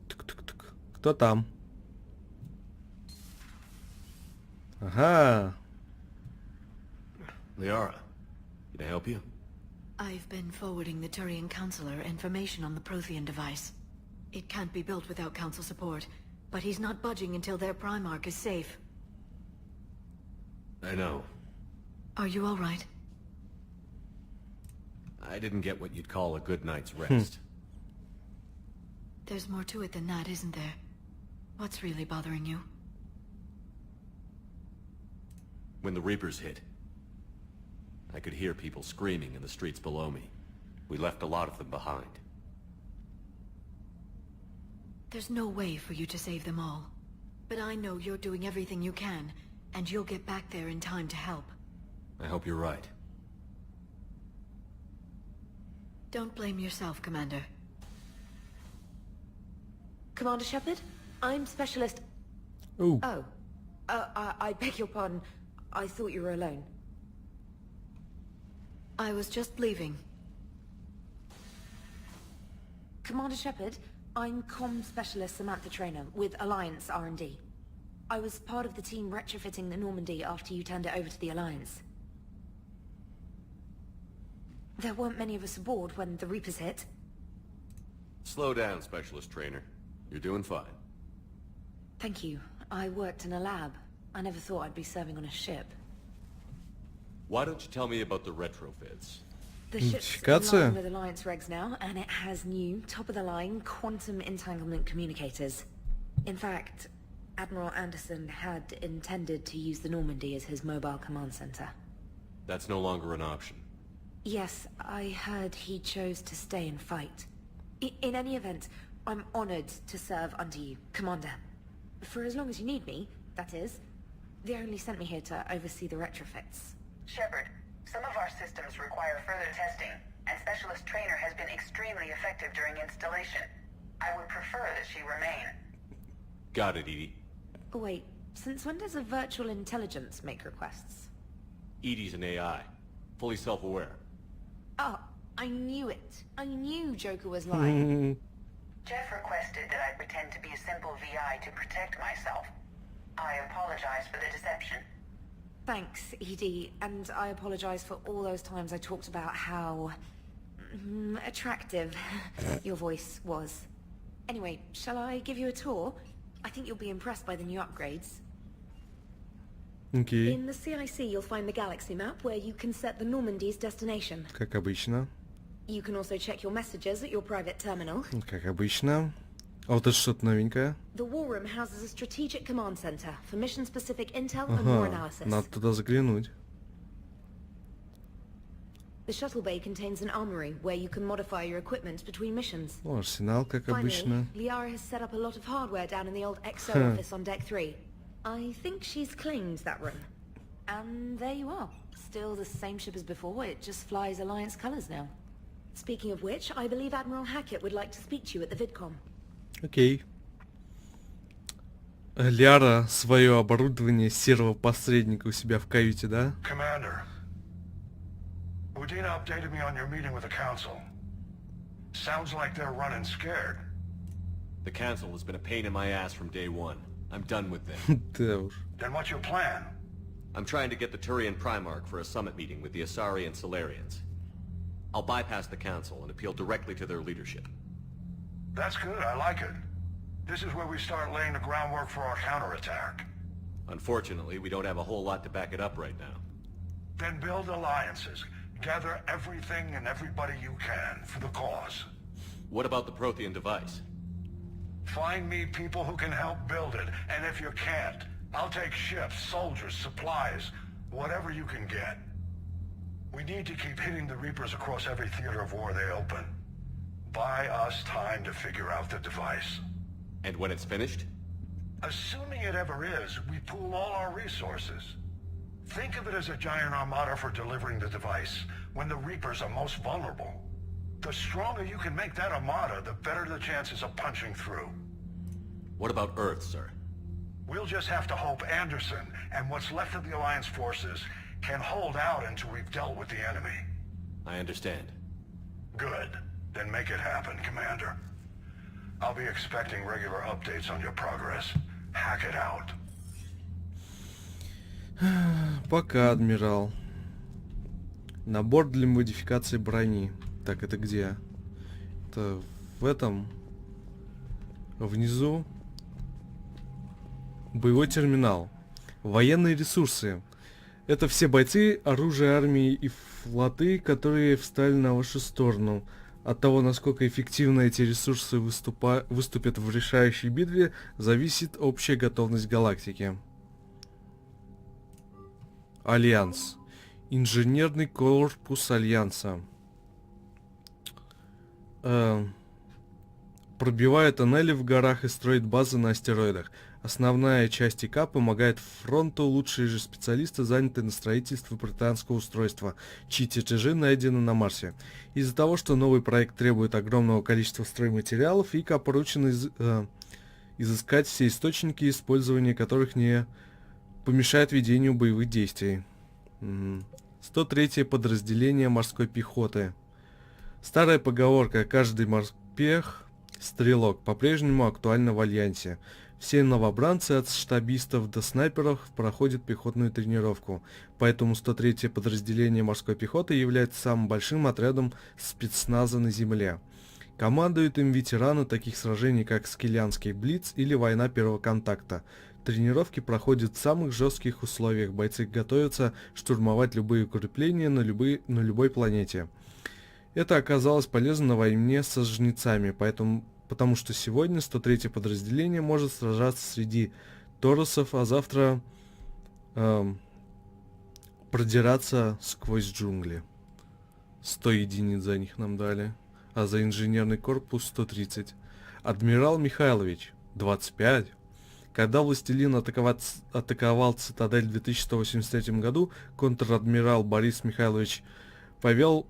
S1: Тук-тук-тук. Кто там? Ага.
S5: Liara, can I help you?
S12: I've been forwarding the Turian Counselor information on the Prothean device. It can't be built without Council support, but he's not budging until their Primarch is safe.
S5: I know.
S12: Are you all right?
S5: I didn't get what you'd call a good night's rest.
S12: There's more to it than that, isn't there? What's really bothering you?
S5: When the Reapers hit, I could hear people screaming in the streets below me. We left a lot of them behind.
S12: There's no way for you to save them all. But I know you're doing everything you can, and you'll get back there in time to help.
S5: I hope you're right.
S12: Don't blame yourself, Commander.
S2: Commander Shepard, I'm Specialist...
S1: Oh.
S2: Oh. I beg your pardon. I thought you were alone.
S12: I was just leaving.
S2: Commander Shepard, I'm Comm Specialist Samantha Traynor with Alliance R&D. I was part of the team retrofitting the Normandy after you turned it over to the Alliance. There weren't many of us aboard when the Reapers hit.
S5: Slow down, Specialist Trainer. You're doing fine.
S2: Thank you. I worked in a lab. I never thought I'd be serving on a ship.
S5: Why don't you tell me about the retrofits?
S2: The ship's in line with Alliance regs now, and it has new, top-of-the-line, quantum entanglement communicators. In fact, Admiral Anderson had intended to use the Normandy as his mobile command center.
S5: That's no longer an option.
S2: Yes, I heard he chose to stay and fight. In any event, I'm honored to serve under you, Commander. For as long as you need me, that is. They only sent me here to oversee the retrofits.
S14: Shepard, some of our systems require further testing, and Specialist Trainer has been extremely effective during installation. I would prefer that she remain.
S5: Got it, Edie.
S2: Wait, since when does a virtual intelligence make requests?
S5: Edie's an AI. Fully self-aware.
S2: Oh, I knew it. I knew Joker was lying.
S14: Jeff requested that I pretend to be a simple VI to protect myself. I apologize for the deception.
S2: Thanks, Edie, and I apologize for all those times I talked about how... attractive your voice was. Anyway, shall I give you a tour? I think you'll be impressed by the new upgrades.
S1: Okay.
S2: In the CIC, you'll find the galaxy map where you can set the Normandy's destination.
S1: Как обычно.
S2: You can also check your messages at your private terminal.
S1: Как обычно. А вот это что-то новенькое.
S2: The war room houses a strategic command center for mission-specific intel and war analysis.
S1: Надо туда заглянуть.
S2: The shuttle bay contains an armory where you can modify your equipment between missions.
S1: О, арсенал, как обычно.
S2: Finally, Liara has set up a lot of hardware down in the old XO office on Deck 3. I think she's claimed that room. And there you are. Still the same ship as before, it just flies Alliance colors now. Speaking of which, I believe Admiral Hackett would like to speak to you at the VidCom.
S1: Окей. Ляра свое оборудование сервопосредника у себя в каюте, да?
S15: Commander, Udina updated me on your meeting with the Council. Sounds like they're running scared.
S5: The Council has been a pain in my ass from day one. I'm done with them.
S1: Да уж.
S15: Then what's your plan?
S5: I'm trying to get the Turian Primarch for a summit meeting with the Asari and Solarians. I'll bypass the Council and appeal directly to their leadership.
S15: That's good, I like it. This is where we start laying the groundwork for our counterattack.
S5: Unfortunately, we don't have a whole lot to back it up right now.
S15: Then build alliances. Gather everything and everybody you can for the cause.
S5: What about the Prothean device?
S15: Find me people who can help build it, and if you can't, I'll take ships, soldiers, supplies, whatever you can get. We need to keep hitting the Reapers across every theater of war they open. Buy us time to figure out the device.
S5: And when it's finished?
S15: Assuming it ever is, we pool all our resources. Think of it as a giant armada for delivering the device, when the Reapers are most vulnerable. The stronger you can make that armada, the better the chances of punching through.
S5: What about Earth, sir?
S15: We'll just have to hope Anderson and what's left of the Alliance forces can hold out until we've dealt with the enemy.
S5: I understand.
S15: Good. Then make it happen, Commander. I'll be expecting regular updates on your progress. Hack it out.
S1: Пока, адмирал. Набор для модификации брони. Так, это где? Это в этом. Внизу. Боевой терминал. Военные ресурсы. Это все бойцы, оружие армии и флоты, которые встали на вашу сторону. От того, насколько эффективно эти ресурсы выступят в решающей битве, зависит общая готовность галактики. Альянс. Инженерный корпус Альянса. Пробивает тоннели в горах и строит базы на астероидах. Основная часть ИК помогает фронту, лучшие же специалисты заняты на строительстве британского устройства, чьи чертежи найдены на Марсе. Из-за того, что новый проект требует огромного количества стройматериалов, ИК поручено изыскать все источники, использования которых не помешает ведению боевых действий. 103-е подразделение морской пехоты. Старая поговорка «каждый морпех – стрелок» по-прежнему актуальна в Альянсе. Все новобранцы от штабистов до снайперов проходят пехотную тренировку, поэтому 103-е подразделение морской пехоты является самым большим отрядом спецназа на Земле. Командуют им ветераны таких сражений, как Скелянский Блиц или Война Первого Контакта. Тренировки проходят в самых жестких условиях, бойцы готовятся штурмовать любые укрепления на любой планете. Это оказалось полезно на войне со жнецами, потому что сегодня 103-е подразделение может сражаться среди торосов, а завтра продираться сквозь джунгли. 100 единиц за них нам дали, а за инженерный корпус 130. Адмирал Михайлович 25. Когда Властелин атаковал Цитадель в 2183 году, контр-адмирал Борис Михайлович повел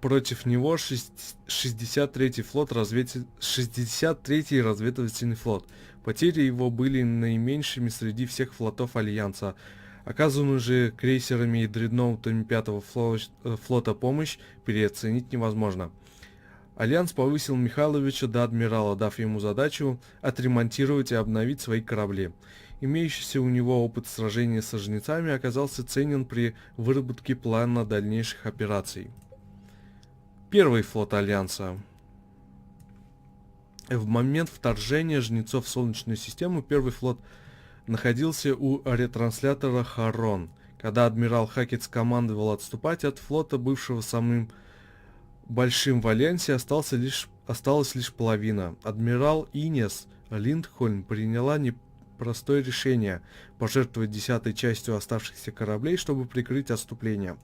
S1: против него 63-й флот 63-й разведывательный флот. Потери его были наименьшими среди всех флотов Альянса. Оказанную же крейсерами и дредноутами 5-го флота помощь переоценить невозможно. Альянс повысил Михайловича до адмирала, дав ему задачу отремонтировать и обновить свои корабли. Имеющийся у него опыт сражения со жнецами оказался ценен при выработке плана дальнейших операций. Первый флот Альянса. В момент вторжения жнецов в Солнечную систему первый флот находился у ретранслятора Харон. Когда адмирал Хакет скомандовал отступать от флота, бывшего самым большим в Альянсе, осталась лишь половина. Адмирал Инес Линдхольм приняла непростое решение пожертвовать 10-й частью оставшихся кораблей, чтобы прикрыть отступление.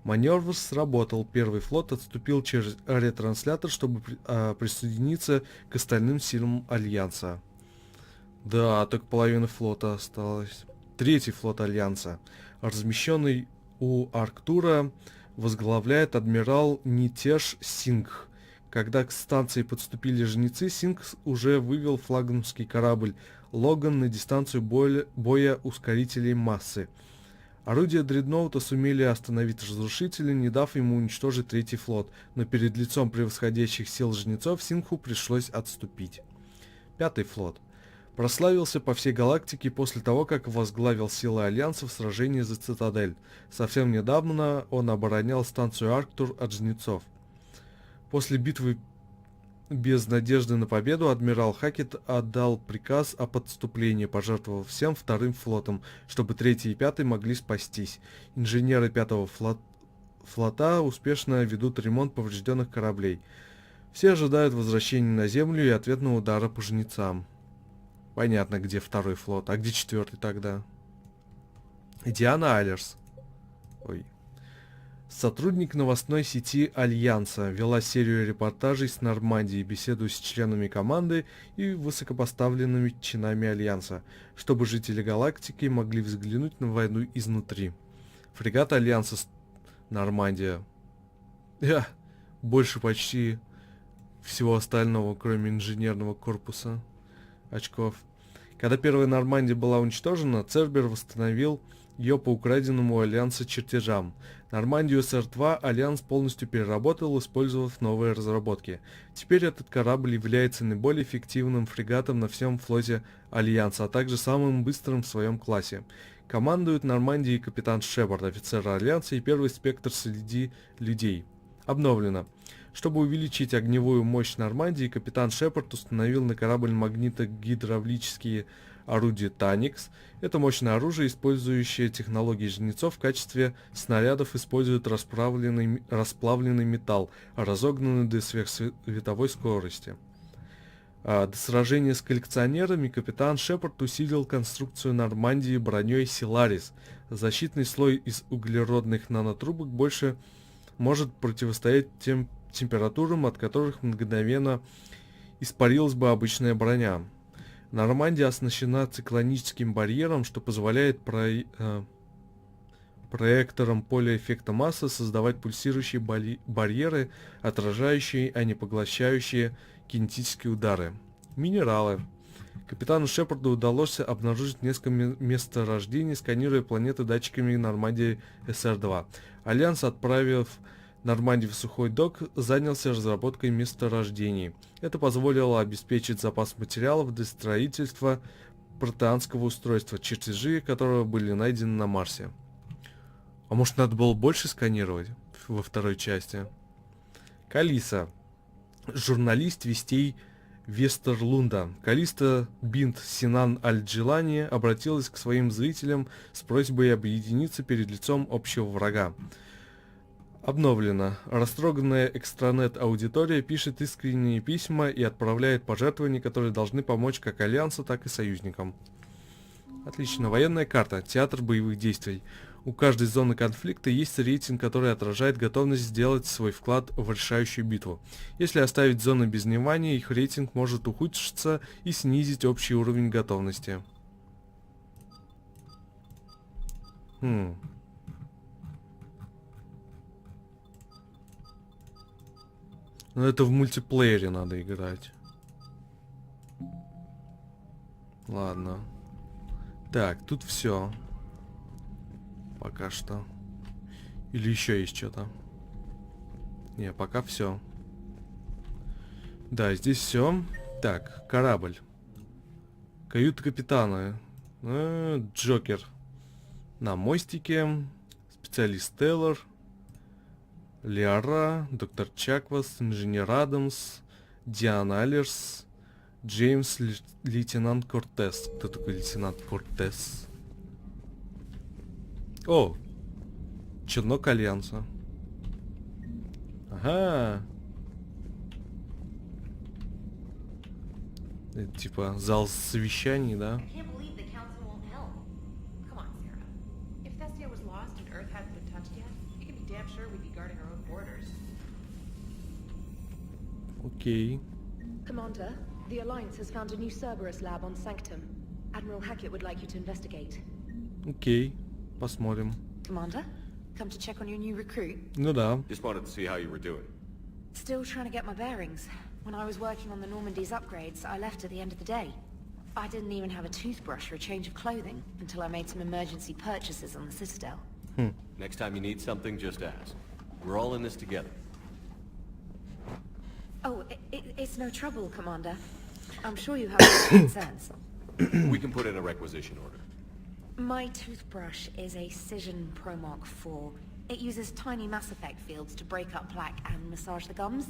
S1: Маневр сработал. Первый флот отступил через ретранслятор, чтобы присоединиться к остальным силам Альянса. Да, только половина флота осталась. Третий флот Альянса, размещенный у Арктура, возглавляет адмирал Нитеш Сингх. Когда к станции подступили жнецы, Сингх уже вывел флагманский корабль Логан на дистанцию боя ускорителей массы. Орудия дредноута сумели остановить разрушителя, не дав ему уничтожить третий флот, но перед лицом превосходящих сил жнецов Сингху пришлось отступить. Пятый флот прославился по всей галактике после того, как возглавил силы Альянса в сражении за Цитадель. Совсем недавно он оборонял станцию Арктур от жнецов. После битвы без надежды на победу адмирал Хакет отдал приказ о подступлении, пожертвовав всем вторым флотом, чтобы 3-й и 5-й могли спастись. Инженеры 5-го флота успешно ведут ремонт поврежденных кораблей. Все ожидают возвращения на Землю и ответного удара по жнецам. Понятно, где второй флот. А где четвертый тогда? Диана Алерс. Ой. Сотрудник новостной сети Альянса, вела серию репортажей с Нормандии, беседуя с членами команды и высокопоставленными чинами Альянса, чтобы жители галактики могли взглянуть на войну изнутри. Фрегат Альянса Нормандия. Больше почти всего остального, кроме инженерного корпуса очков. Когда первая Нормандия была уничтожена, Цербер восстановил ее по украденному у Альянса чертежам. Нормандию СР-2 Альянс полностью переработал, использовав новые разработки. Теперь этот корабль является наиболее эффективным фрегатом на всем флоте Альянса, а также самым быстрым в своем классе. Командует Нормандией капитан Шепард, офицер Альянса и первый спектр среди людей. Обновлено. Чтобы увеличить огневую мощь Нормандии, капитан Шепард установил на корабль магнитогидравлические орудия Таникс. Это мощное оружие, использующее технологии жнецов в качестве снарядов, использует расплавленный металл, разогнанный до сверхсветовой скорости. До сражения с коллекционерами капитан Шепард усилил конструкцию Нормандии броней Силарис. Защитный слой из углеродных нанотрубок больше может противостоять тем температурам, от которых мгновенно испарилась бы обычная броня. Нормандия оснащена циклоническим барьером, что позволяет проекторам поля эффекта массы создавать пульсирующие барьеры, отражающие, а не поглощающие кинетические удары. Минералы. Капитану Шепарду удалось обнаружить несколько месторождений, сканируя планеты датчиками Нормандии СР-2. Альянс, отправив Нормандию в сухой док, занялся разработкой месторождений. Это позволило обеспечить запас материалов для строительства протеанского устройства, чертежи которого были найдены на Марсе. А может, надо было больше сканировать во второй части? Калиса. Журналист вестей Вестерлунда. Калиста Бинт Синан Аль-Джилани обратилась к своим зрителям с просьбой объединиться перед лицом общего врага. Обновлено. Растроганная экстранет-аудитория пишет искренние письма и отправляет пожертвования, которые должны помочь как Альянсу, так и союзникам. Отлично. Военная карта. Театр боевых действий. У каждой зоны конфликта есть рейтинг, который отражает готовность сделать свой вклад в решающую битву. Если оставить зоны без внимания, их рейтинг может ухудшиться и снизить общий уровень готовности. Но это в мультиплеере надо играть. Ладно. Так, тут все. Пока что. Или еще есть что-то? Не, пока все. Да, здесь все. Так, корабль. Каюта капитана. Джокер. На мостике. Специалист Тейлор. Лиара, доктор Чаквас, инженер Адамс, Диана Алерс, Джеймс, лейтенант Кортес. Кто такой лейтенант Кортес? О! Челнок Альянса. Ага. Это типа зал совещаний, да? Окей.
S2: Commander, the Alliance has found a new Cerberus lab on Sanctum. Admiral Hackett would like you to investigate.
S1: Окей. Посмотрим.
S2: Commander, come to check on your new recruit?
S1: Ну да.
S5: Just wanted to see how you were doing.
S2: Still trying to get my bearings. When I was working on the Normandy's upgrades, I left at the end of the day. I didn't even have a toothbrush or a change of clothing until I made some emergency purchases on the Citadel.
S5: Next time you need something, just ask. We're all in this together.
S2: Oh, it's no trouble, Commander. I'm sure you have no concerns.
S5: We can put in a requisition order.
S2: My toothbrush is a Cision Pro Mark IV. It uses tiny Mass Effect fields to break up plaque and massage the gums.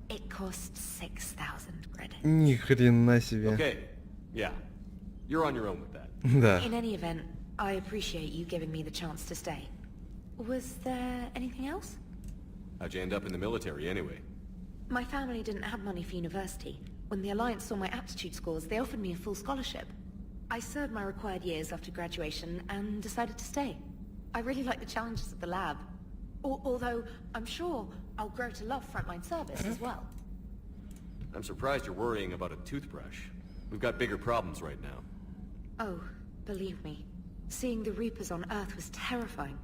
S2: It costs 6,000 credits.
S1: Ни хрена себе.
S5: Okay, yeah. You're on your own with that.
S1: Да.
S2: In any event, I appreciate you giving me the chance to stay. Was there anything else?
S5: How'd you end up in the military anyway?
S2: My family didn't have money for university.
S16: When the Alliance saw my aptitude scores, they offered me a full scholarship. I served my required years after graduation and decided to stay. I really like the challenges of the lab. Although, I'm sure I'll grow to love frontline service as well.
S5: I'm surprised you're worrying about a toothbrush. We've got bigger problems right now.
S16: Oh, believe me. Seeing the Reapers on Earth was terrifying.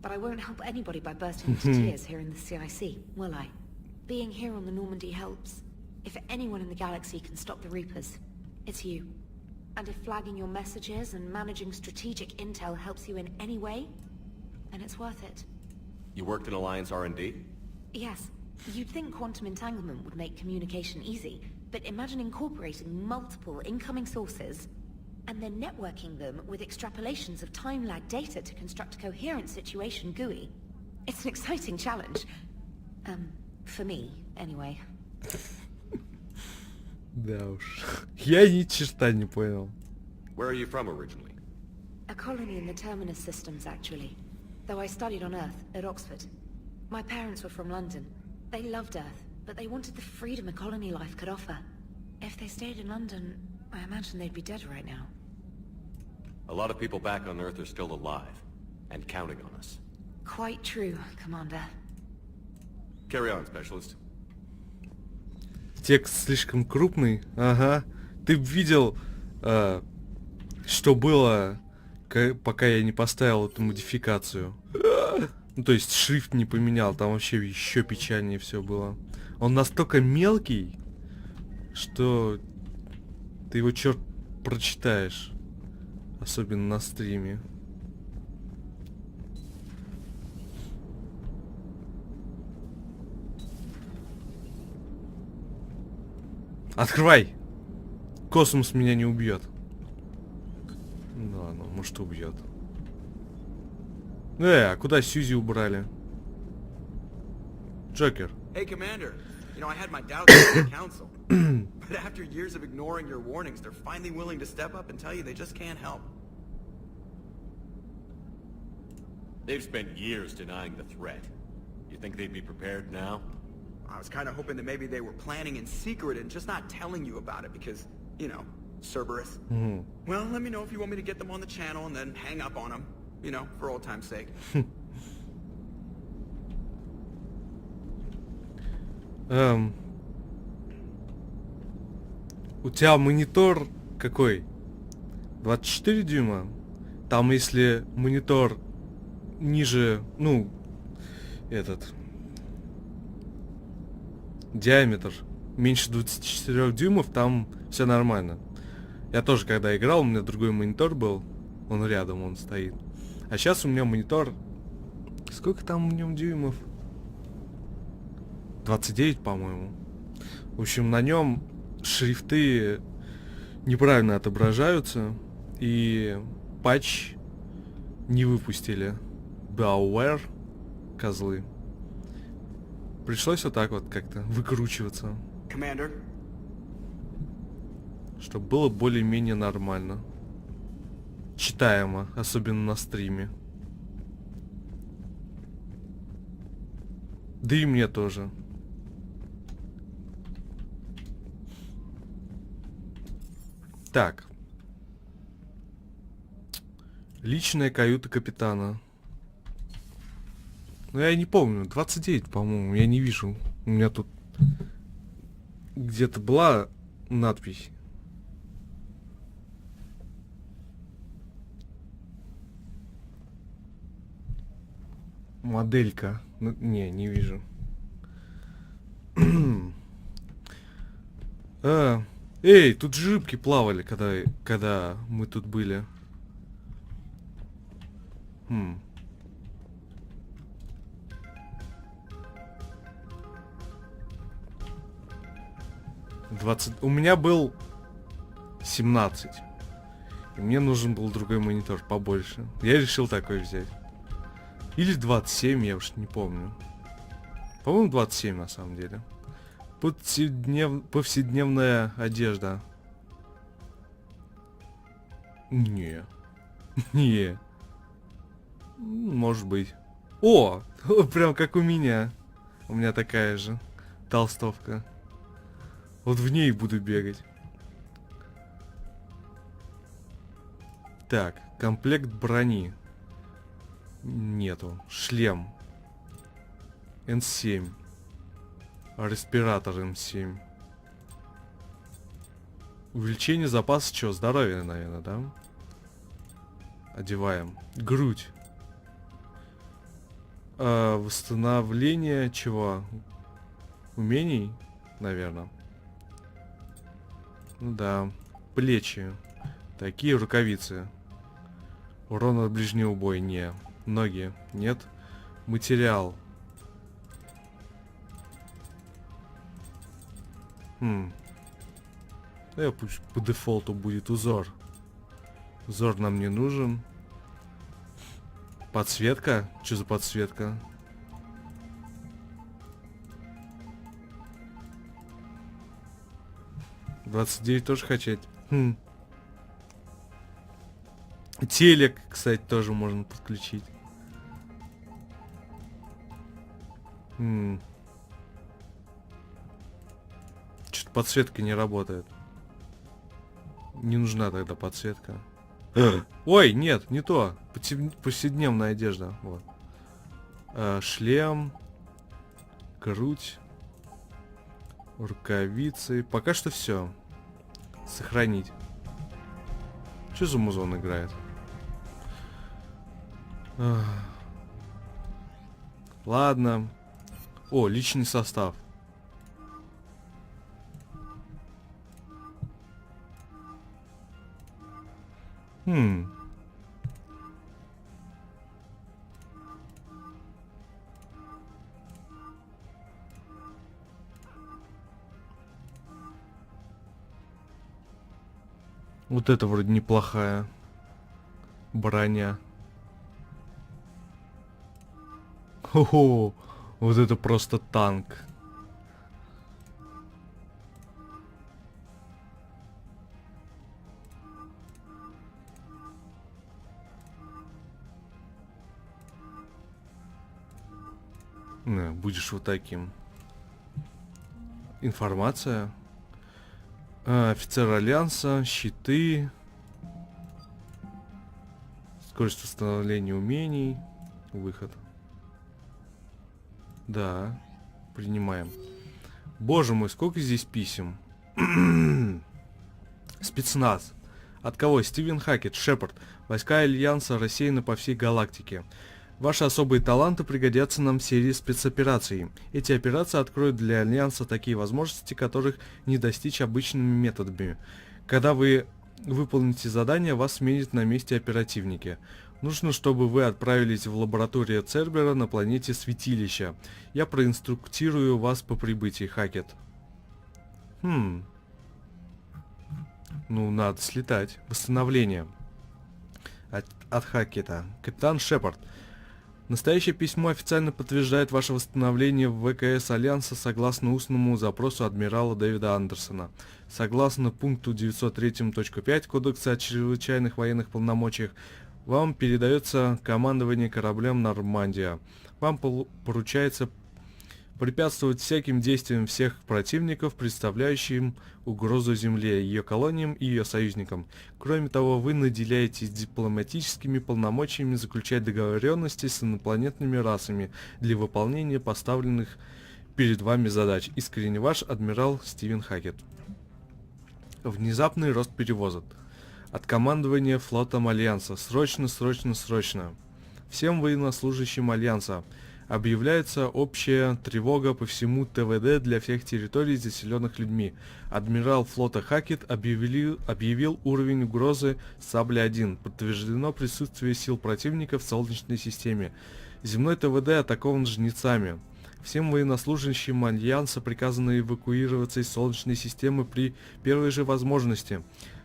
S16: But I won't help anybody by bursting into tears here in the CIC, will I? Being here on the Normandy helps. If anyone in the galaxy can stop the Reapers, it's you. And if flagging your messages and managing strategic intel helps you in any way, then it's worth it.
S5: You worked in Alliance R&D?
S16: Yes. You'd think quantum entanglement would make communication easy, but imagine incorporating multiple incoming sources and then networking them with extrapolations of time-lag data to construct a coherent situation GUI. It's an exciting challenge. For me, anyway.
S1: Да уж. Я ни черта не понял.
S5: Where are you from originally?
S16: A colony in the Terminus systems, actually. Though I studied on Earth, at Oxford. My parents were from London. They loved Earth, but they wanted the freedom a colony life could offer. If they stayed in London, I imagine they'd be dead right now.
S5: A lot of people back on Earth are still alive, and counting on us.
S16: Quite true, Commander.
S5: Carry on, Specialist.
S1: Текст слишком крупный. Ага. Ты б видел, что было, пока я не поставил эту модификацию. Ну, то есть шрифт не поменял, там вообще еще печальнее все было. Он настолько мелкий, что ты его черт прочитаешь. Особенно на стриме. Открывай! Космос меня не убьет. Ну ладно, может убьет. А куда Сьюзи убрали? Джокер.
S17: Hey, Commander. You know, I had my doubts about the Council. But after years of ignoring your warnings, they're finally willing to step up and tell you they just can't help.
S5: They've spent years denying the threat. You think they'd be prepared now?
S17: I was kind of hoping that maybe they were planning in secret and just not telling you about it because, you know, Cerberus. Well, let me know if you want me to get them on the channel and then hang up on them. You know, for old time's sake.
S1: У тебя монитор какой? 24 дюйма? Там если монитор ниже, ну, этот диаметр меньше 24 дюймов, там все нормально. Я тоже когда играл, у меня другой монитор был, он рядом, он стоит. А сейчас у меня монитор, сколько там в нем дюймов? 29, по-моему. В общем, на нем шрифты неправильно отображаются, и патч не выпустили. BioWare, козлы. Пришлось вот так вот как-то выкручиваться.
S17: Commander?
S1: Чтобы было более-менее нормально. Читаемо, особенно на стриме. Да и мне тоже. Так. Личная каюта капитана. Ну, я не помню. 29, по-моему. Я не вижу. У меня тут где-то была надпись. Моделька. Ну, не вижу. Эй, тут же рыбки плавали, когда мы тут были. 20. У меня был 17. И мне нужен был другой монитор побольше. Я решил такой взять. Или 27, я уж не помню. По-моему, 27 на самом деле. Повседневная одежда. Не. Может быть. О! Прям как у меня. У меня такая же толстовка. Вот в ней буду бегать. Так, комплект брони. Нету. Шлем. Н7. Респиратор Н7. Увеличение запаса чего? Здоровья, наверное, да? Одеваем. Грудь. Восстановление чего? Умений, наверное. Ну да. Плечи. Такие рукавицы. Урон от ближнего боя. Не. Ноги. Нет. Материал. Да, пусть по дефолту будет узор. Узор нам не нужен. Подсветка? Что за подсветка? $29 тоже хотеть. Телек, кстати, тоже можно подключить. Что-то подсветка не работает. Не нужна тогда подсветка. Ой, нет, не то. Повседневная одежда. Вот. Шлем. Грудь. Рукавицы. Пока что все. Сохранить. Что за музон играет? Ладно. О, личный состав. Вот это вроде неплохая броня. Хо-хо, вот это просто танк. Будешь вот таким. Информация. Офицер Альянса, щиты. Скорость восстановления умений. Выход. Да. Принимаем. Боже мой, сколько здесь писем. Спецназ. От кого? Стивен Хакет, Шепард. Войска Альянса рассеяны по всей галактике. Ваши особые таланты пригодятся нам в серии спецопераций. Эти операции откроют для Альянса такие возможности, которых не достичь обычными методами. Когда вы выполните задание, вас сменят на месте оперативники. Нужно, чтобы вы отправились в лабораторию Цербера на планете Святилища. Я проинструктирую вас по прибытии, Хакет. Ну, надо слетать. Восстановление. От Хакета. Капитан Шепард. Настоящее письмо официально подтверждает ваше восстановление в ВКС Альянса согласно устному запросу адмирала Дэвида Андерсона. Согласно пункту 903.5 Кодекса о чрезвычайных военных полномочиях, вам передается командование кораблем «Нормандия». Вам поручается препятствовать всяким действиям всех противников, представляющим угрозу Земле, ее колониям и ее союзникам. Кроме того, вы наделяетесь дипломатическими полномочиями заключать договоренности с инопланетными расами для выполнения поставленных перед вами задач. Искренне ваш адмирал Стивен Хакет. Внезапный рост перевозок. От командования флотом Альянса. Срочно, срочно, срочно. Всем военнослужащим Альянса. Объявляется общая тревога по всему ТВД для всех территорий, заселенных людьми. Адмирал флота Хакет объявил уровень угрозы Сабля-1. Подтверждено присутствие сил противника в Солнечной системе. Земной ТВД атакован жнецами. Всем военнослужащим Альянса приказано эвакуироваться из Солнечной системы при первой же возможности.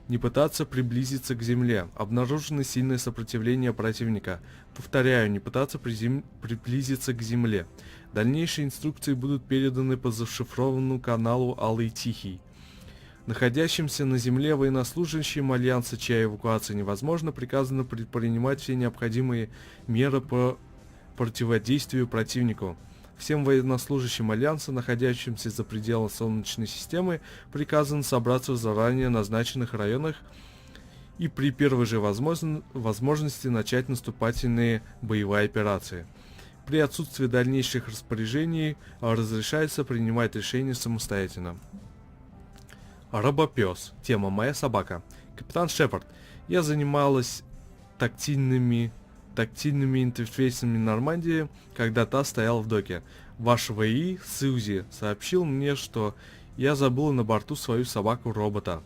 S1: Не пытаться приблизиться к Земле. Обнаружено сильное сопротивление противника. Повторяю, не пытаться приблизиться к Земле. Дальнейшие инструкции будут переданы по зашифрованному каналу Алый Тихий. Находящимся на Земле военнослужащим Альянса, чья эвакуация невозможна, приказано предпринимать все необходимые меры по противодействию противнику. Всем военнослужащим Альянса, находящимся за пределами Солнечной системы, приказано собраться в заранее назначенных районах и при первой же возможности начать наступательные боевые операции. При отсутствии дальнейших распоряжений разрешается принимать решения самостоятельно. Робопес. Тема «Моя собака». Капитан Шепард. Я занималась тактильными интерфейсами Нормандии, когда та стояла в доке. Ваш ВИ, Сьюзи, сообщил мне, что я забыла на борту свою собаку-робота.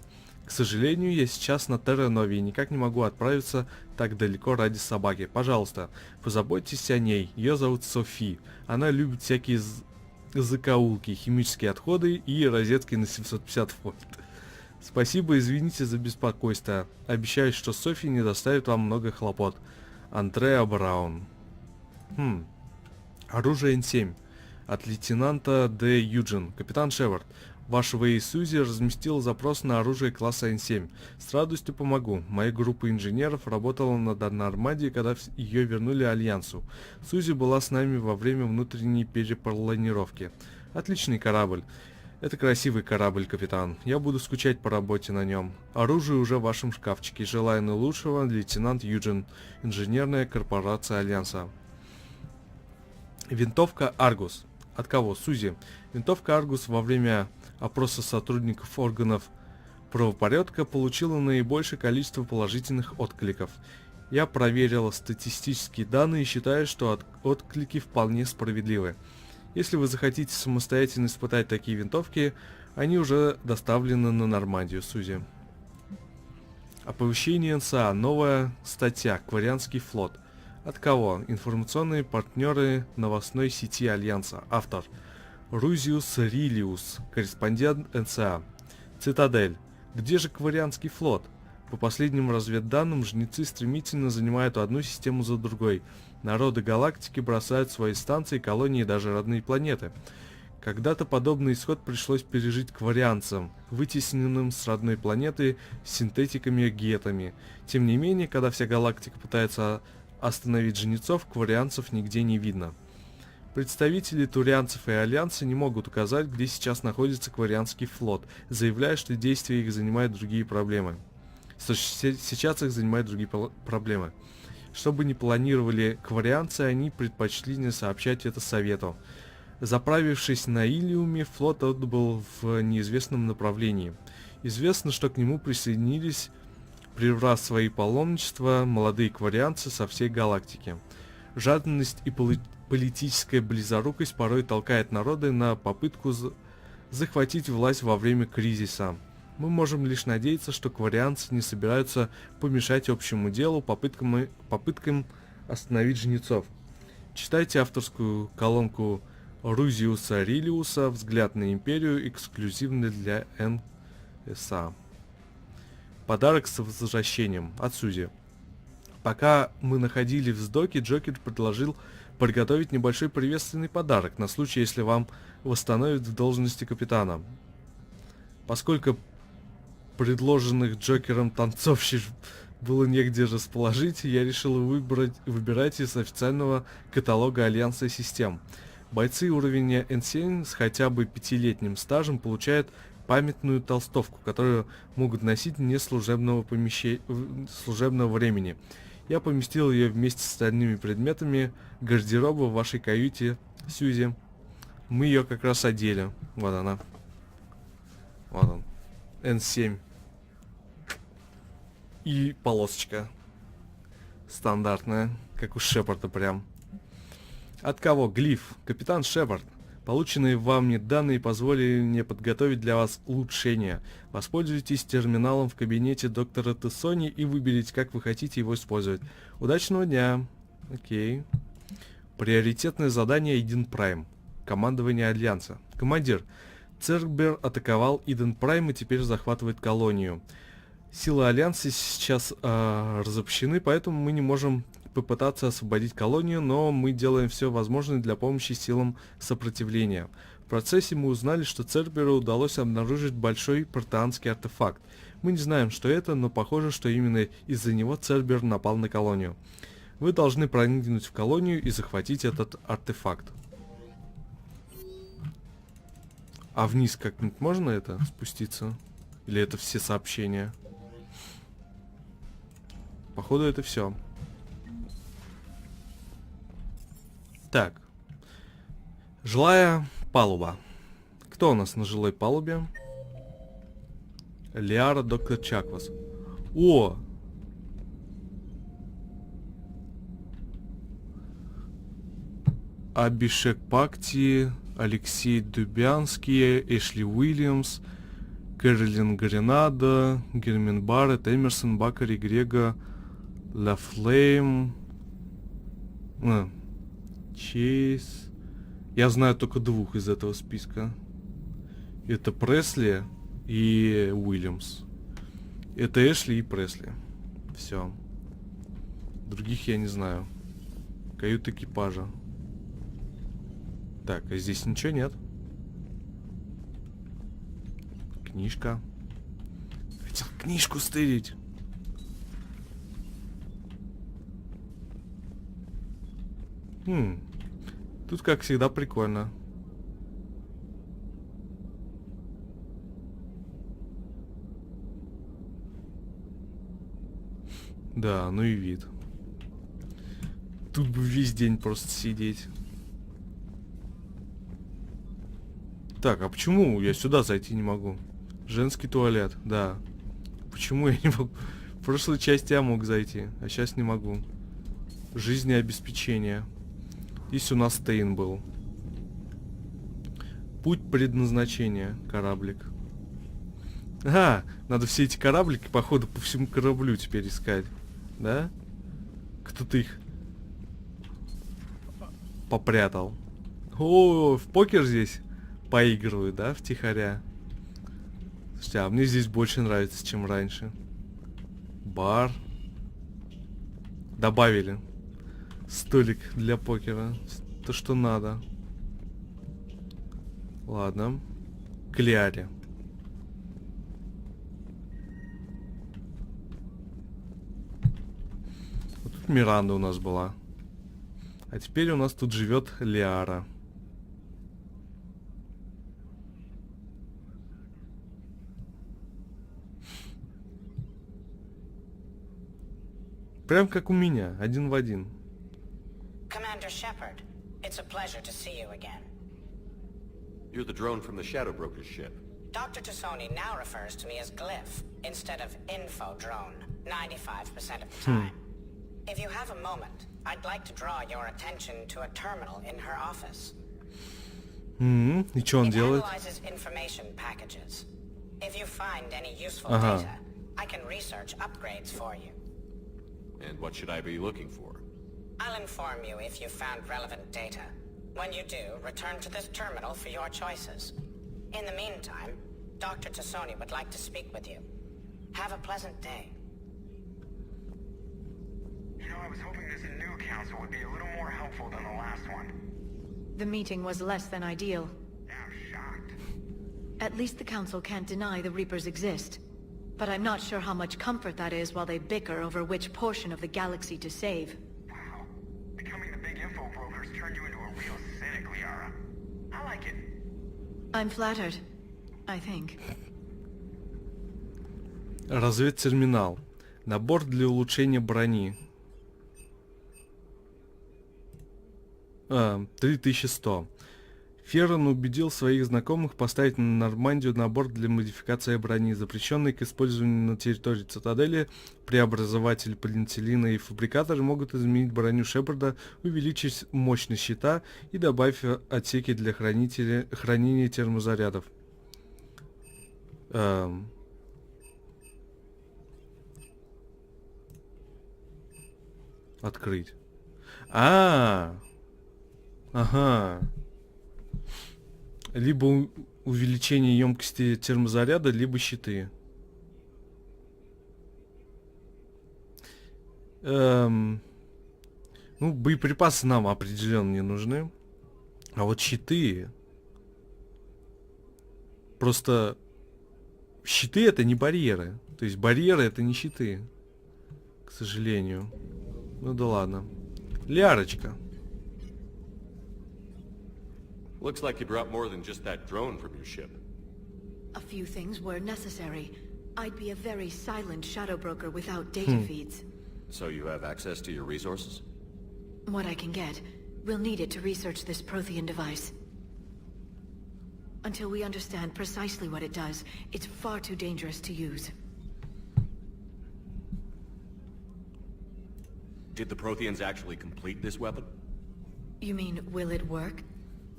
S1: К сожалению, я сейчас на Терра-Нове и никак не могу отправиться так далеко ради собаки. Пожалуйста, позаботьтесь о ней. Ее зовут Софи. Она любит всякие закоулки, химические отходы и розетки на 750 вольт. Спасибо, извините за беспокойство. Обещаю, что Софи не доставит вам много хлопот. Андреа Браун. Оружие Н7. От лейтенанта Д. Юджин. Капитан Шепард. Ваш ВИ Сьюзи разместил запрос на оружие класса Н7. С радостью помогу. Моя группа инженеров работала над Нормандией, когда ее вернули Альянсу. Сьюзи была с нами во время внутренней перепланировки. Отличный корабль. Это красивый корабль, капитан. Я буду скучать по работе на нем. Оружие уже в вашем шкафчике. Желаю наилучшего, лейтенант Юджин. Инженерная корпорация Альянса. Винтовка Аргус. От кого? Сьюзи. Винтовка Аргус во время опроса сотрудников органов правопорядка получила наибольшее количество положительных откликов. Я проверил статистические данные и считаю, что отклики вполне справедливы. Если вы захотите самостоятельно испытать такие винтовки, они уже доставлены на Нормандию, Сьюзи. Оповещение НСА. Новая статья. Кварианский флот. От кого? Информационные партнеры новостной сети Альянса. Автор. Рузиус Рилиус, корреспондент НСА. Цитадель. Где же Кварианский флот? По последним разведданным, жнецы стремительно занимают одну систему за другой. Народы галактики бросают свои станции, колонии и даже родные планеты. Когда-то подобный исход пришлось пережить кварианцам, вытесненным с родной планеты синтетиками-гетами. Тем не менее, когда вся галактика пытается остановить жнецов, кварианцев нигде не видно. Представители турианцев и Альянса не могут указать, где сейчас находится Кварианский флот, заявляя, что действия их занимают другие проблемы. Сейчас их занимают другие проблемы. Чтобы не планировали кварианцы, они предпочли не сообщать это Совету. Заправившись на Илиуме, флот отбыл в неизвестном направлении. Известно, что к нему присоединились, прервав свои паломничества, молодые кварианцы со всей галактики. Жадность и политическая близорукость порой толкает народы на попытку захватить власть во время кризиса. Мы можем лишь надеяться, что кварианцы не собираются помешать общему делу попыткам остановить жнецов. Читайте авторскую колонку Рузиуса Рилиуса «Взгляд на империю», эксклюзивно для НСА. Подарок с возвращением. От Сьюзи. Пока мы находились в доке, Джокер предложил приготовить небольшой приветственный подарок на случай, если вам восстановят в должности капитана. Поскольку предложенных Джокером танцовщиц было негде расположить, я решил выбирать из официального каталога Альянса систем. Бойцы уровня N7 с хотя бы 5-летним стажем получают памятную толстовку, которую могут носить вне служебного времени. Я поместил ее вместе с остальными предметами гардероба в вашей каюте, Сьюзи. Мы ее как раз одели. Вот она. Вот он. N7. И полосочка. Стандартная, как у Шепарда прям. От кого? Глиф. Капитан Шепард. Полученные вами данные позволили мне подготовить для вас улучшения. Воспользуйтесь терминалом в кабинете доктора Тессони и выберите, как вы хотите его использовать. Удачного дня. Окей. Приоритетное задание Иден Прайм. Командование Альянса. Командир. Цербер атаковал Иден Прайм и теперь захватывает колонию. Силы Альянса сейчас разобщены, поэтому мы не можем попытаться освободить колонию, но мы делаем все возможное для помощи силам сопротивления. В процессе мы узнали, что Церберу удалось обнаружить большой протеанский артефакт. Мы не знаем, что это, но похоже, что именно из-за него Цербер напал на колонию. Вы должны проникнуть в колонию и захватить этот артефакт. А вниз как-нибудь можно это спуститься? Или это все сообщения? Походу это все. Так. Жилая палуба. Кто у нас на жилой палубе? Лиара, доктор Чаквас. О! Абишек Пакти, Алексей Дубянский, Эшли Уильямс, Кэролин Гренада, Гермин Барретт, Эмерсон, Бакари, Грега, Лафлейм, Чейз. Я знаю только двух из этого списка. Это Пресли и Уильямс. Это Эшли и Пресли. Все. Других я не знаю. Кают экипажа. Так, а здесь ничего нет. Книжка. Хотел книжку стырить. Тут, как всегда, прикольно. Да, ну и вид. Тут бы весь день просто сидеть. Так, а почему я сюда зайти не могу? Женский туалет, да. Почему я не могу? В прошлой части я мог зайти, а сейчас не могу. Жизнеобеспечение. Здесь у нас Стейн был. Путь предназначения. Кораблик. Ага, надо все эти кораблики, походу, по всему кораблю теперь искать. Да? Кто-то их попрятал. О, в покер здесь поигрывают, да, втихаря. Слушайте, а мне здесь больше нравится, чем раньше. Бар. Добавили столик для покера. То, что надо. Ладно. Кляри. Вот тут Миранда у нас была. А теперь у нас тут живет Лиара. Прям как у меня, один в один.
S18: Commander Shepard, it's a pleasure to see you again.
S7: You're the drone from the Shadow Broker's ship.
S18: Dr. Tassoni now refers to me as Glyph instead of Info Drone 95% of the time. If you have a moment, I'd like to draw your attention to a terminal in her office.
S1: И что он делает?
S18: It analyzes information packages. If you find any useful data, I can research upgrades for you.
S7: And what should I be looking for?
S18: I'll inform you if you found relevant data. When you do, return to this terminal for your choices. In the meantime, Dr. Tassoni would like to speak with you. Have a pleasant day.
S14: You know, I was hoping this new council would be a little more helpful than the last one.
S12: The meeting was less than ideal.
S14: I'm shocked.
S12: At least the council can't deny the Reapers exist. But I'm not sure how much comfort that is while they bicker over which portion of the galaxy to save.
S14: Wow. Becoming the big info brokers turned you into a real cynic, Liara. I like it.
S12: I'm flattered. I think.
S1: Разведтерминал. Набор для улучшения брони. 3100. Феррон убедил своих знакомых поставить на Нормандию набор для модификации брони, запрещенный к использованию на территории цитадели. Преобразователь пенициллина и фабрикаторы могут изменить броню Шепарда, увеличить мощность щита и добавить отсеки для хранения термозарядов. Открыть. Ага. Либо увеличение емкости термозаряда, либо щиты. Ну, боеприпасы нам определенно не нужны. А вот щиты... Просто... Щиты это не барьеры. То есть барьеры это не щиты. К сожалению. Ну да ладно. Лярочка.
S5: Looks like you brought more than just that drone from your ship.
S12: A few things were necessary. I'd be a very silent shadow broker without data feeds.
S5: So you have access to your resources?
S12: What I can get. We'll need it to research this Prothean device. Until we understand precisely what it does, it's far too dangerous to use.
S5: Did the Protheans actually complete this weapon?
S12: You mean, will it work?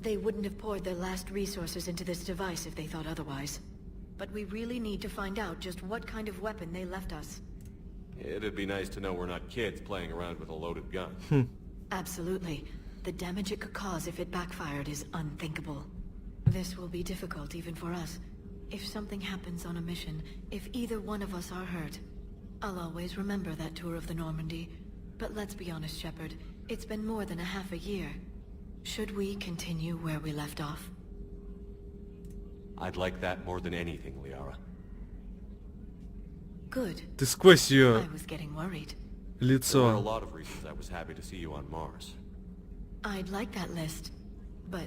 S12: They wouldn't have poured their last resources into this device if they thought otherwise. But we really need to find out just what kind of weapon they left us.
S5: It'd be nice to know we're not kids playing around with a loaded gun.
S12: Absolutely. The damage it could cause if it backfired is unthinkable. This will be difficult even for us. If something happens on a mission, if either one of us are hurt, I'll always remember that tour of the Normandy. But let's be honest, Shepard. It's been more than a half a year. Should we continue where we left off?
S5: I'd like that more than anything, Liara.
S12: Good.
S1: Ты сквозь ее
S12: I was getting worried.
S5: There were a
S1: лицо.
S5: lot of reasons I was happy to see you on Mars.
S12: I'd like that list, but